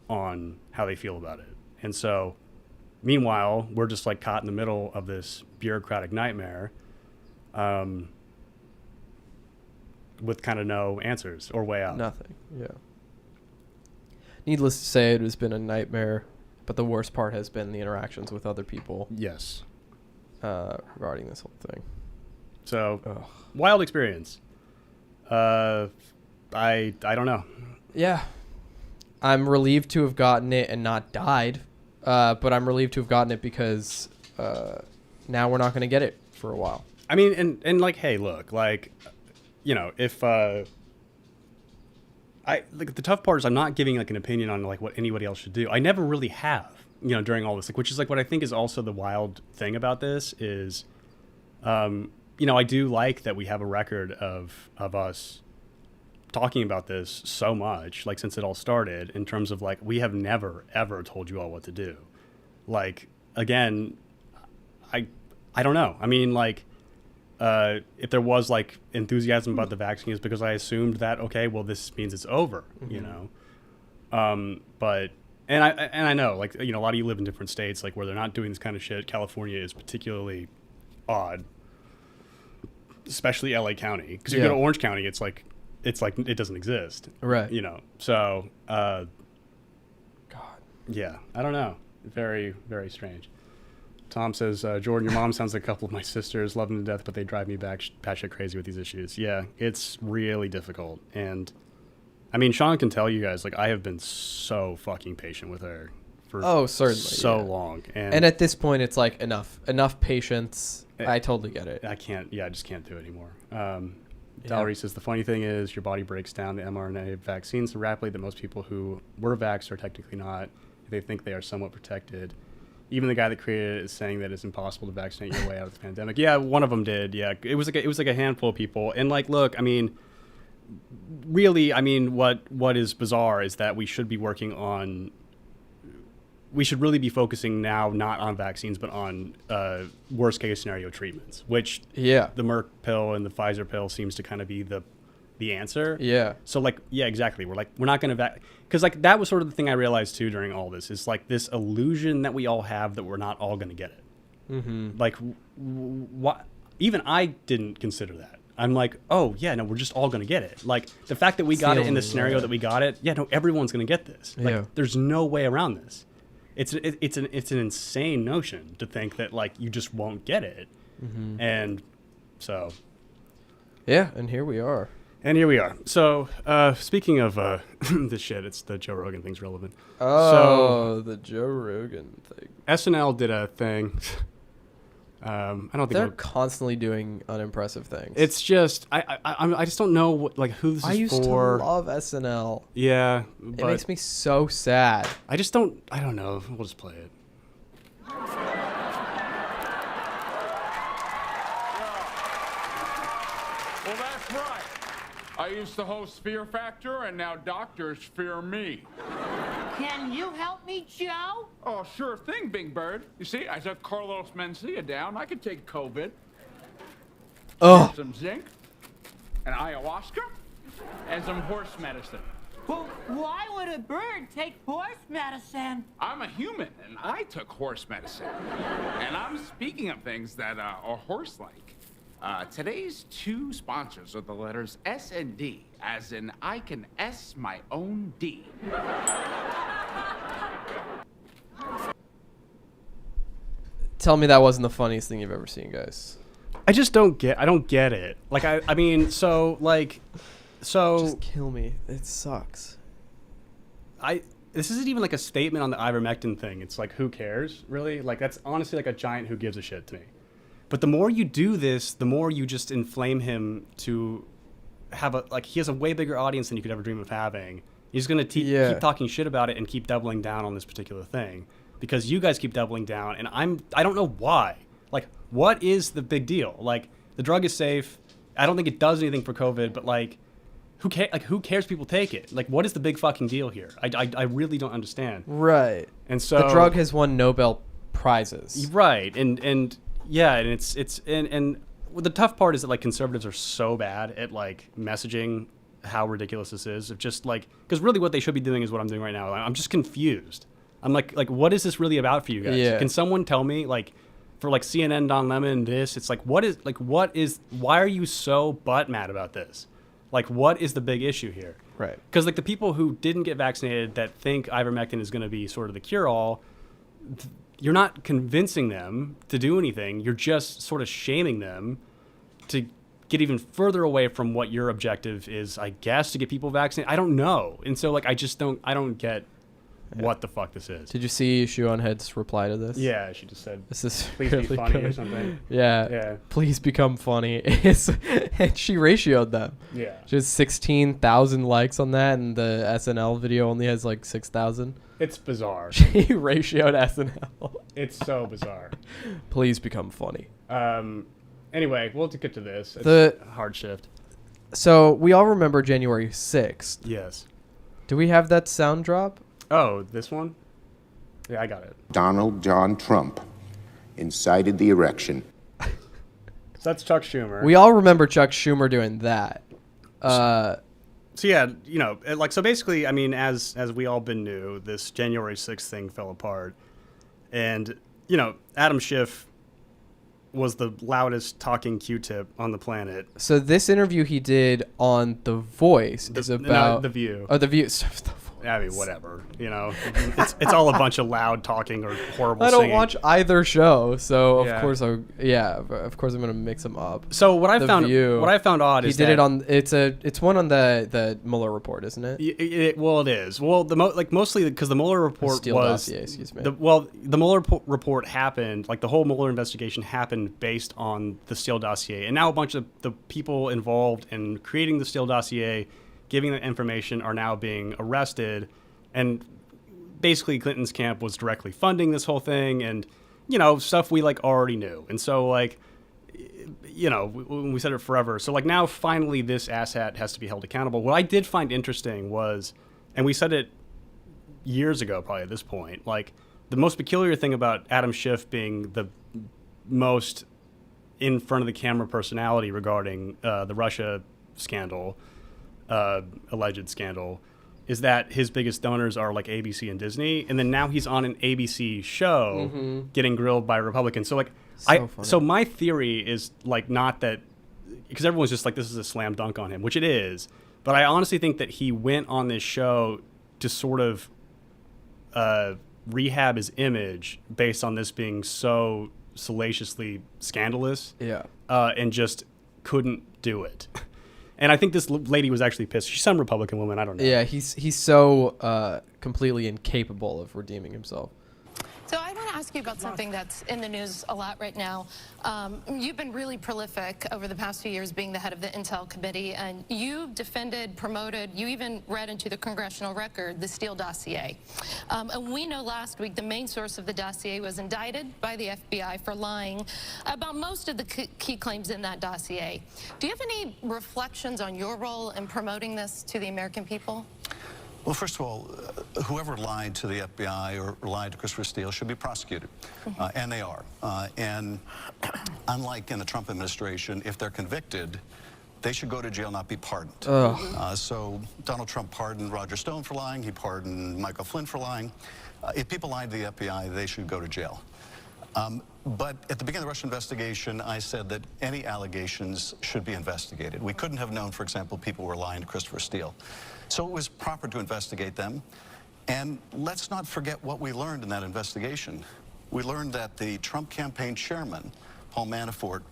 on how they feel about it. And so, meanwhile, we're just like caught in the middle of this bureaucratic nightmare, with kind of no answers or way out.
Nothing. Yeah. Needless to say, it has been a nightmare, but the worst part has been the interactions with other people
Yes.
regarding this whole thing.
So,
Ugh.
wild experience. I don't know.
Yeah. I'm relieved to have gotten it and not died, but I'm relieved to have gotten it because now we're not going to get it for a while.
I mean, and like, hey, look, like, if the tough part is I'm not giving like an opinion on like what anybody else should do. I never really have, during all this, like, which is like what I think is also the wild thing about this is, I do like that we have a record of us talking about this so much, like since it all started, in terms of like we have never ever told you all what to do. Like again, I don't know. I mean, like if there was like enthusiasm about the vaccine, is because I assumed that okay, well this means it's over, you know. But and I know, like, you know, a lot of you live in different states, like where they're not doing this kind of shit. California is particularly odd, especially LA County, because you go to Orange County, it's like it doesn't exist,
right?
You know, so
God,
yeah, I don't know, very very strange. Tom says, Jordan, your mom sounds like a couple of my sisters, love them to death, but they drive me batshit crazy with these issues. Yeah, it's really difficult, and I mean, Sean can tell you guys, like, I have been so fucking patient with her for so long.
And at this point, it's like enough patience. I totally get it.
I just can't do it anymore. Valerie says, the funny thing is your body breaks down the mRNA vaccine so rapidly that most people who were vaxxed are technically not. They think they are somewhat protected. Even the guy that created it is saying that it's impossible to vaccinate your way out of the pandemic. Yeah, one of them did. Yeah, it was like a handful of people. And like, look, I mean, really, I mean, what is bizarre is that we should really be focusing now not on vaccines but on worst case scenario treatments, which the Merck pill and the Pfizer pill seems to kind of be the answer. Yeah. So like, yeah, exactly. We're not going to because like that was sort of the thing I realized too during all this is like this illusion that we all have that we're not all going to get it. Mm-hmm. Like, even I didn't consider that. I'm like, oh yeah, no, we're just all going to get it. Like the fact that we got it in the scenario that we got it, yeah, no, everyone's going to get this. Like, there's no way around this. It's an insane notion to think that like you just won't get it, and so.
Yeah, and here we are.
So, speaking of this shit, it's the Joe Rogan thing's relevant.
Oh, so, the Joe Rogan thing.
SNL did a thing. I don't think
they're constantly doing unimpressive things.
It's just I just don't know what, who this is for.
I used to love SNL.
Yeah,
it makes me so sad.
I don't know. We'll just play it.
Well, that's right. I used to host Fear Factor, and now doctors fear me.
Can you help me, Joe?
Oh, sure thing, Big Bird. You see, I took Carlos Mencia down. I could take COVID. Some zinc, and ayahuasca, and some horse medicine.
Well, why would a bird take horse medicine?
I'm a human, and I took horse medicine. And I'm speaking of things that are horse-like. Today's two sponsors are the letters S and D, as in I can S my own D.
Tell me that wasn't the funniest thing you've ever seen, guys.
I don't get it. Like, I mean, so.
Just kill me. It sucks.
This isn't even like a statement on the ivermectin thing. It's like, who cares, really? Like, that's honestly like a giant who gives a shit to me. But the more you do this, the more you just inflame him to have he has a way bigger audience than you could ever dream of having. He's going to keep talking shit about it and keep doubling down on this particular thing because you guys keep doubling down. And I don't know why. Like, what is the big deal? Like, the drug is safe. I don't think it does anything for COVID, but like, who cares people take it? Like, what is the big fucking deal here? I really don't understand.
Right.
And so
the drug has won Nobel Prizes.
Right. And yeah, and and the tough part is that like conservatives are so bad at like messaging how ridiculous this is. Of just like, because really what they should be doing is what I'm doing right now. I'm just confused. I'm like what is this really about for you guys? Yeah. Can someone tell me, like, for like CNN, Don Lemon, this? It's like why are you so butt mad about this? Like, what is the big issue here?
Right.
Because like the people who didn't get vaccinated that think ivermectin is going to be sort of the cure-all. You're not convincing them to do anything. You're just sort of shaming them to get even further away from what your objective is, I guess, to get people vaccinated. I don't know. And so, like, I don't get what the fuck this is.
Did you see Shuon Head's reply to this?
Yeah, she just said,
"This is
please
really
be funny"
good.
or something.
Yeah. Please become funny. And she ratioed them.
Yeah.
She has 16,000 likes on that, and the SNL video only has like 6,000.
It's bizarre.
She ratioed SNL.
It's so bizarre.
Please become funny.
Anyway, we'll get to this. It's a hard shift.
So we all remember January 6th.
Yes.
Do we have that sound drop?
Oh, this one? Yeah, I got it.
Donald John Trump incited the erection.
So that's Chuck Schumer.
We all remember Chuck Schumer doing that.
So yeah, you know, like, so basically, I mean, as we all been knew, this January 6th thing fell apart, and you know, Adam Schiff was the loudest talking Q-tip on the planet.
So this interview he did on The Voice is about
The View.
Oh, The View.
I mean, whatever. You know, it's all a bunch of loud talking or horrible.
I don't
singing.
watch either show, so of
Yeah.
course I'm gonna mix them up.
So what I
The
found
View.
what I found odd
He
is
did
that
it on. It's one on the Mueller report, isn't it?
Well, it is. Well, mostly because the Mueller report
Steele
was
dossier, excuse me.
the Mueller report happened. Like the whole Mueller investigation happened based on the Steele dossier, and now a bunch of the people involved in creating the Steele dossier, giving that information, are now being arrested, and basically Clinton's camp was directly funding this whole thing, and you know, stuff we like already knew, and so like, you know, we said it forever. So like now finally this asshat has to be held accountable. What I did find interesting was, and we said it years ago probably at this point, like the most peculiar thing about Adam Schiff being the most in front of the camera personality regarding the Russia scandal, alleged scandal, is that his biggest donors are like ABC and Disney, and then now he's on an ABC show getting grilled by Republicans. So like,
funny.
So my theory is like not that, because everyone's just like, this is a slam dunk on him, which it is, but I honestly think that he went on this show to sort of rehab his image based on this being so salaciously scandalous, and just couldn't do it. And I think this lady was actually pissed. She's some Republican woman. I don't know.
Yeah, he's so completely incapable of redeeming himself.
So I want to ask you about something that's in the news a lot right now. You've been really prolific over the past few years being the head of the Intel Committee, and you defended, promoted, you even read into the congressional record the Steele dossier. And we know last week the main source of the dossier was indicted by the FBI for lying about most of the key claims in that dossier. Do you have any reflections on your role in promoting this to the American people?
Well, first of all, whoever lied to the FBI or lied to Christopher Steele should be prosecuted, and they are. And unlike in the Trump administration, if they're convicted, they should go to jail, not be pardoned. So Donald Trump pardoned Roger Stone for lying. He pardoned Michael Flynn for lying. If people lied to the FBI, they should go to jail. But at the beginning of the Russia investigation, I said that any allegations should be investigated. We couldn't have known, for example, people were lying to Christopher Steele. So it was proper to investigate them. And let's not forget what we learned in that investigation. We learned that the Trump campaign chairman, Paul Manafort,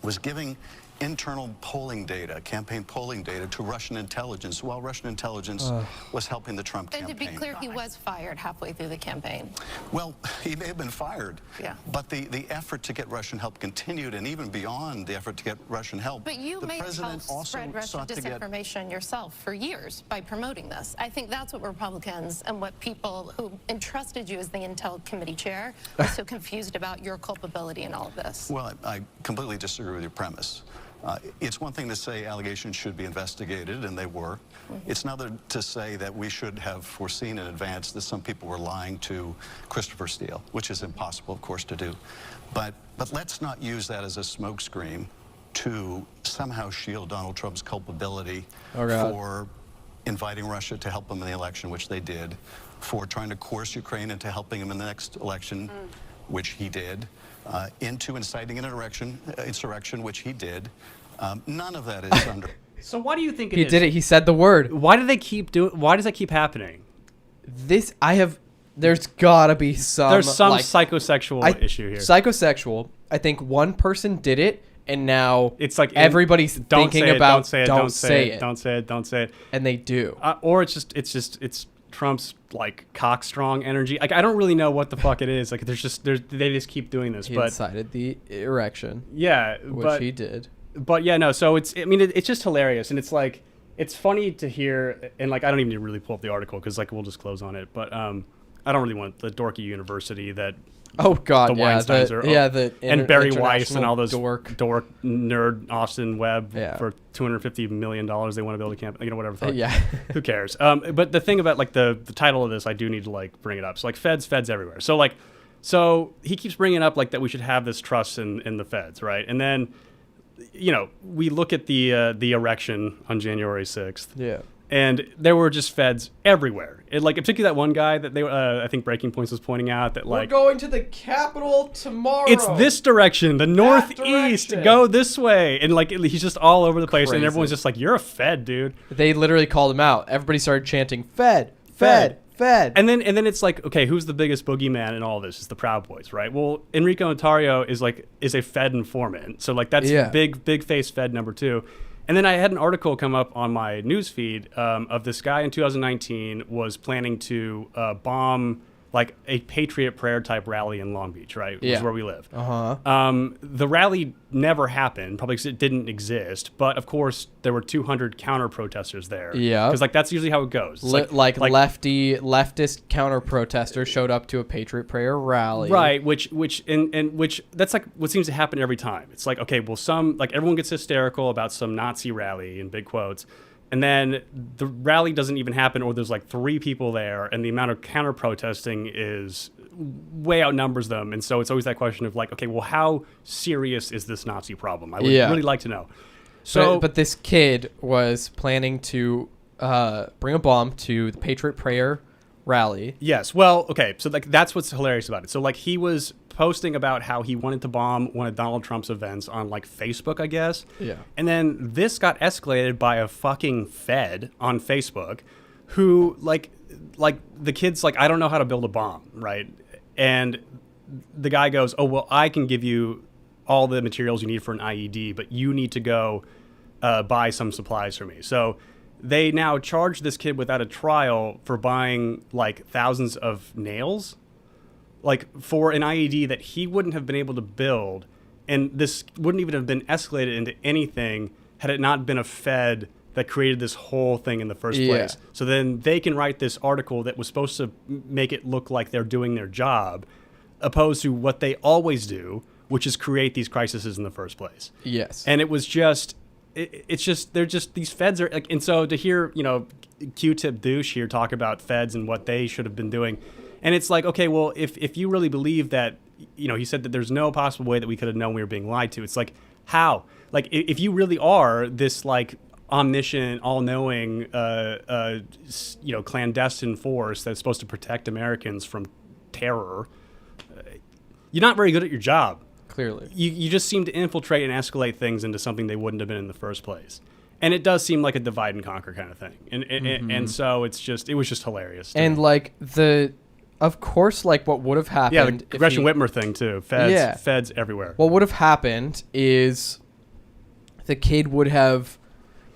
was giving internal polling data, campaign polling data, to Russian intelligence while Russian intelligence was helping the Trump campaign.
And to be clear, he was fired halfway through the campaign.
Well, he may have been fired, but the effort to get Russian help continued, and even beyond the effort to get Russian help,
but you
the
made
president
help
also
spread Russian
sought to get...
disinformation yourself for years by promoting this. I think that's what Republicans and what people who entrusted you as the Intel Committee chair are so confused about your culpability in all of this.
Well, I completely disagree with your premise. It's one thing to say allegations should be investigated, and they were. It's another to say that we should have foreseen in advance that some people were lying to Christopher Steele, which is impossible, of course, to do. But let's not use that as a smokescreen to somehow shield Donald Trump's culpability for inviting Russia to help him in the election, which they did, for trying to coerce Ukraine into helping him in the next election, which he did, into inciting an insurrection, which he did. None of that is under.
So why do you think
He did it. He said the word.
Why do they keep doing? Why does that keep happening?
There's gotta be some.
There's some
like,
psychosexual issue here.
Psychosexual. I think one person did it, and now
it's like
everybody's thinking about
don't say it,
and they do.
Or it's Trump's like cockstrong energy. Like I don't really know what the fuck it is. Like they just keep doing this.
He
but
incited the erection.
Yeah,
which he did.
But yeah, no. So it's just hilarious, and it's like it's funny to hear. And like I don't even really pull up the article because like we'll just close on it. But I don't really want the dorky university that
Oh God,
the
yeah,
Weinsteins and Barry Weiss and all those
dork
nerd Austin Webb for $250 million they want to build a camp, whatever.
Yeah.
Who cares? But the thing about like the title of this, I do need to like bring it up. So like feds everywhere. So he keeps bringing up like that we should have this trust in the feds, right? And then, we look at the erection on January 6th.
Yeah.
And there were just feds everywhere. Particularly that one guy that I think Breaking Points was pointing out that
we're going to the Capitol tomorrow.
It's this direction, the northeast.
Direction.
Go this way, and he's just all over the place,
Crazy.
and everyone's just like, "You're a Fed, dude."
They literally called him out. Everybody started chanting, "Fed, Fed, Fed."
And then it's like, okay, who's the biggest boogeyman in all this? It's the Proud Boys, right? Well, Enrico Ontario is a Fed informant, so that's big face Fed number 2. And then I had an article come up on my news feed of this guy in 2019 was planning to bomb like a Patriot Prayer type rally in Long Beach, right? Which is where we live. The rally never happened, probably because it didn't exist. But of course, there were 200 counter protesters there. Yeah, because that's usually how it goes.
Leftist counter protesters showed up to a Patriot Prayer rally,
right? Which that's like what seems to happen every time. It's like, okay, well, everyone gets hysterical about some Nazi rally in big quotes. And then the rally doesn't even happen, or there's like 3 people there, and the amount of counter protesting is way outnumbers them. And so it's always that question of like, okay, well, how serious is this Nazi problem? I would really like to know. So,
but this kid was planning to bring a bomb to the Patriot Prayer rally.
Yes. Well, okay. So that's what's hilarious about it. So he was posting about how he wanted to bomb one of Donald Trump's events on Facebook, I guess.
Yeah.
And then this got escalated by a fucking Fed on Facebook who like the kid's like, I don't know how to build a bomb, right? And the guy goes, oh, well, I can give you all the materials you need for an IED, but you need to go buy some supplies for me. So they now charge this kid without a trial for buying thousands of nails for an IED that he wouldn't have been able to build, and this wouldn't even have been escalated into anything had it not been a Fed that created this whole thing in the first place. So then they can write this article that was supposed to make it look like they're doing their job, opposed to what they always do, which is create these crises in the first place.
Yes.
And it was just, they're just, these Feds are, and so to hear, Q-tip douche here talk about Feds and what they should have been doing, and it's like, okay, well, if you really believe that, he said that there's no possible way that we could have known we were being lied to. It's like, how? If you really are this omniscient, all-knowing, clandestine force that's supposed to protect Americans from terror, you're not very good at your job.
Clearly.
You just seem to infiltrate and escalate things into something they wouldn't have been in the first place. And it does seem like a divide and conquer kind of thing. And so it was just hilarious.
And of course, what would have happened...
Yeah, the Gretchen Whitmer thing, too. Feds everywhere.
What would have happened is the kid would have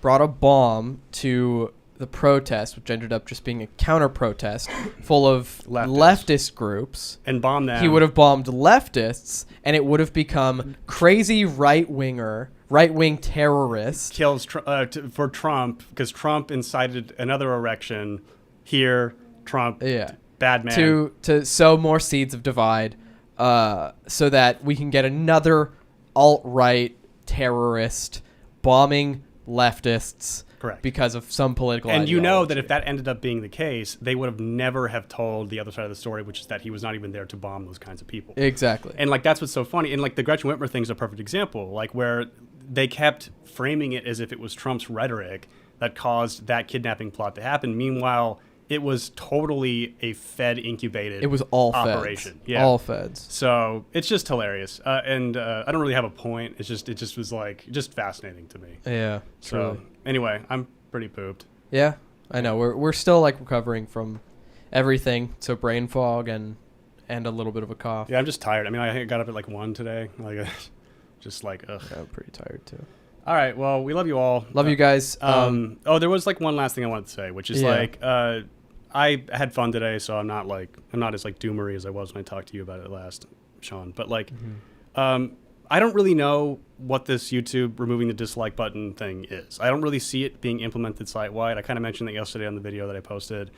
brought a bomb to the protest, which ended up just being a counter-protest full of leftist groups.
And bombed them.
He would have bombed leftists, and it would have become crazy right-wing terrorists.
Kills for Trump, because Trump incited another erection here. Trump...
Yeah.
Bad man.
To sow more seeds of divide so that we can get another alt-right terrorist bombing leftists.
Correct.
Because of some political
and
ideology.
You know that if that ended up being the case, they would have never have told the other side of the story, which is that he was not even there to bomb those kinds of people.
Exactly.
And that's what's so funny. And the Gretchen Whitmer thing is a perfect example, where they kept framing it as if it was Trump's rhetoric that caused that kidnapping plot to happen. Meanwhile, it was totally a Fed incubated.
It was all
operation.
Feds. Yeah, all Feds.
So it's just hilarious, and I don't really have a point. It just was just fascinating to me.
Yeah.
So
truly.
Anyway, I'm pretty pooped.
Yeah, I know. We're still recovering from everything. So brain fog and a little bit of a cough.
Yeah, I'm just tired. I mean, I got up at 1 today. Just ugh.
Yeah, I'm pretty tired too.
All right. Well, we love you all.
Love you guys.
There was one last thing I wanted to say, which is I had fun today, so I'm not as doomery as I was when I talked to you about it last, Sean. But I don't really know what this YouTube removing the dislike button thing is. I don't really see it being implemented site-wide. I kind of mentioned that yesterday on the video that I posted.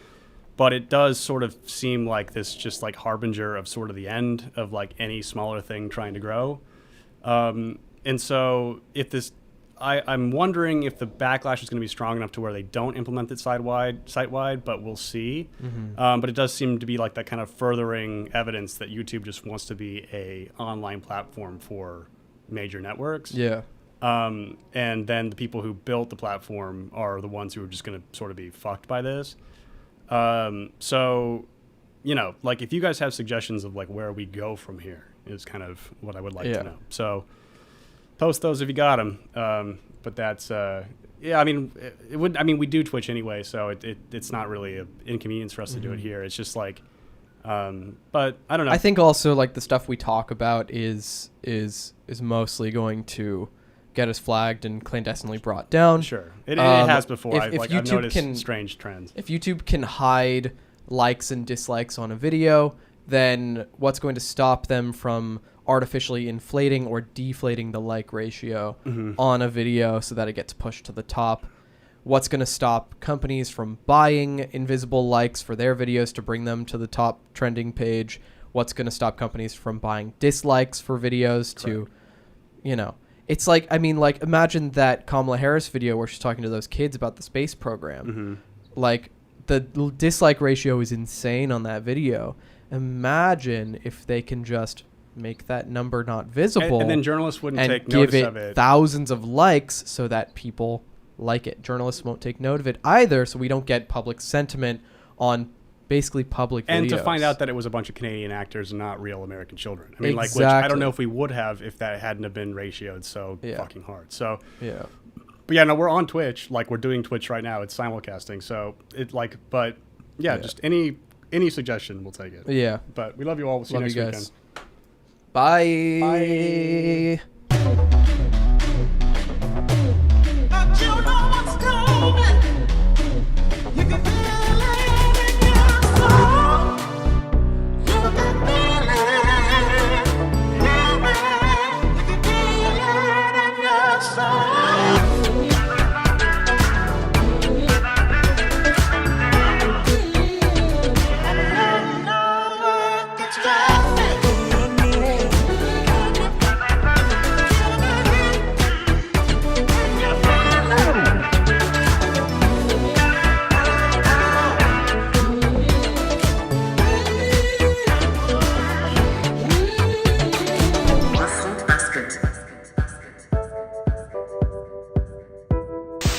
but it does sort of seem like this just like harbinger of sort of the end of like any smaller thing trying to grow. And so if this, I'm wondering if the backlash is going to be strong enough to where they don't implement it site-wide, but we'll see. But it does seem to be like that kind of furthering evidence that YouTube just wants to be a online platform for major networks.
Yeah.
And then the people who built the platform are the ones who are just going to sort of be fucked by this. So, you know, like if you guys have suggestions of like where we go from here is kind of what I would like to know. So post those if you got them. But that's, yeah, I mean, we do Twitch anyway, so it's not really an inconvenience for us to do it here. It's just like, but I don't know.
I think also like the stuff we talk about is mostly going to get us flagged and clandestinely brought down.
Sure. It has before. I've noticed
can,
strange trends.
If YouTube can hide likes and dislikes on a video, then what's going to stop them from artificially inflating or deflating the like ratio on a video so that it gets pushed to the top? What's going to stop companies from buying invisible likes for their videos to bring them to the top trending page? What's going to stop companies from buying dislikes for videos to, you know, it's like, I mean, like imagine that Kamala Harris video where she's talking to those kids about the space program. Like the dislike ratio is insane on that video. Imagine if they can just make that number not visible,
and then journalists wouldn't
and
take
give
notice of it.
Thousands of likes so that people like it. Journalists won't take note of it either, so we don't get public sentiment on basically public
and
videos.
to find out that it was a bunch of Canadian actors and not real American children. I mean, like, which
Exactly.
I don't know if we would have if that hadn't have been ratioed so fucking hard. So
yeah.
But yeah, no, we're on Twitch. Like we're doing Twitch right now. It's simulcasting. So it like, but yeah, just any suggestion, we'll take it.
Yeah.
But we love you all. We'll see you next weekend.
Bye. Bye.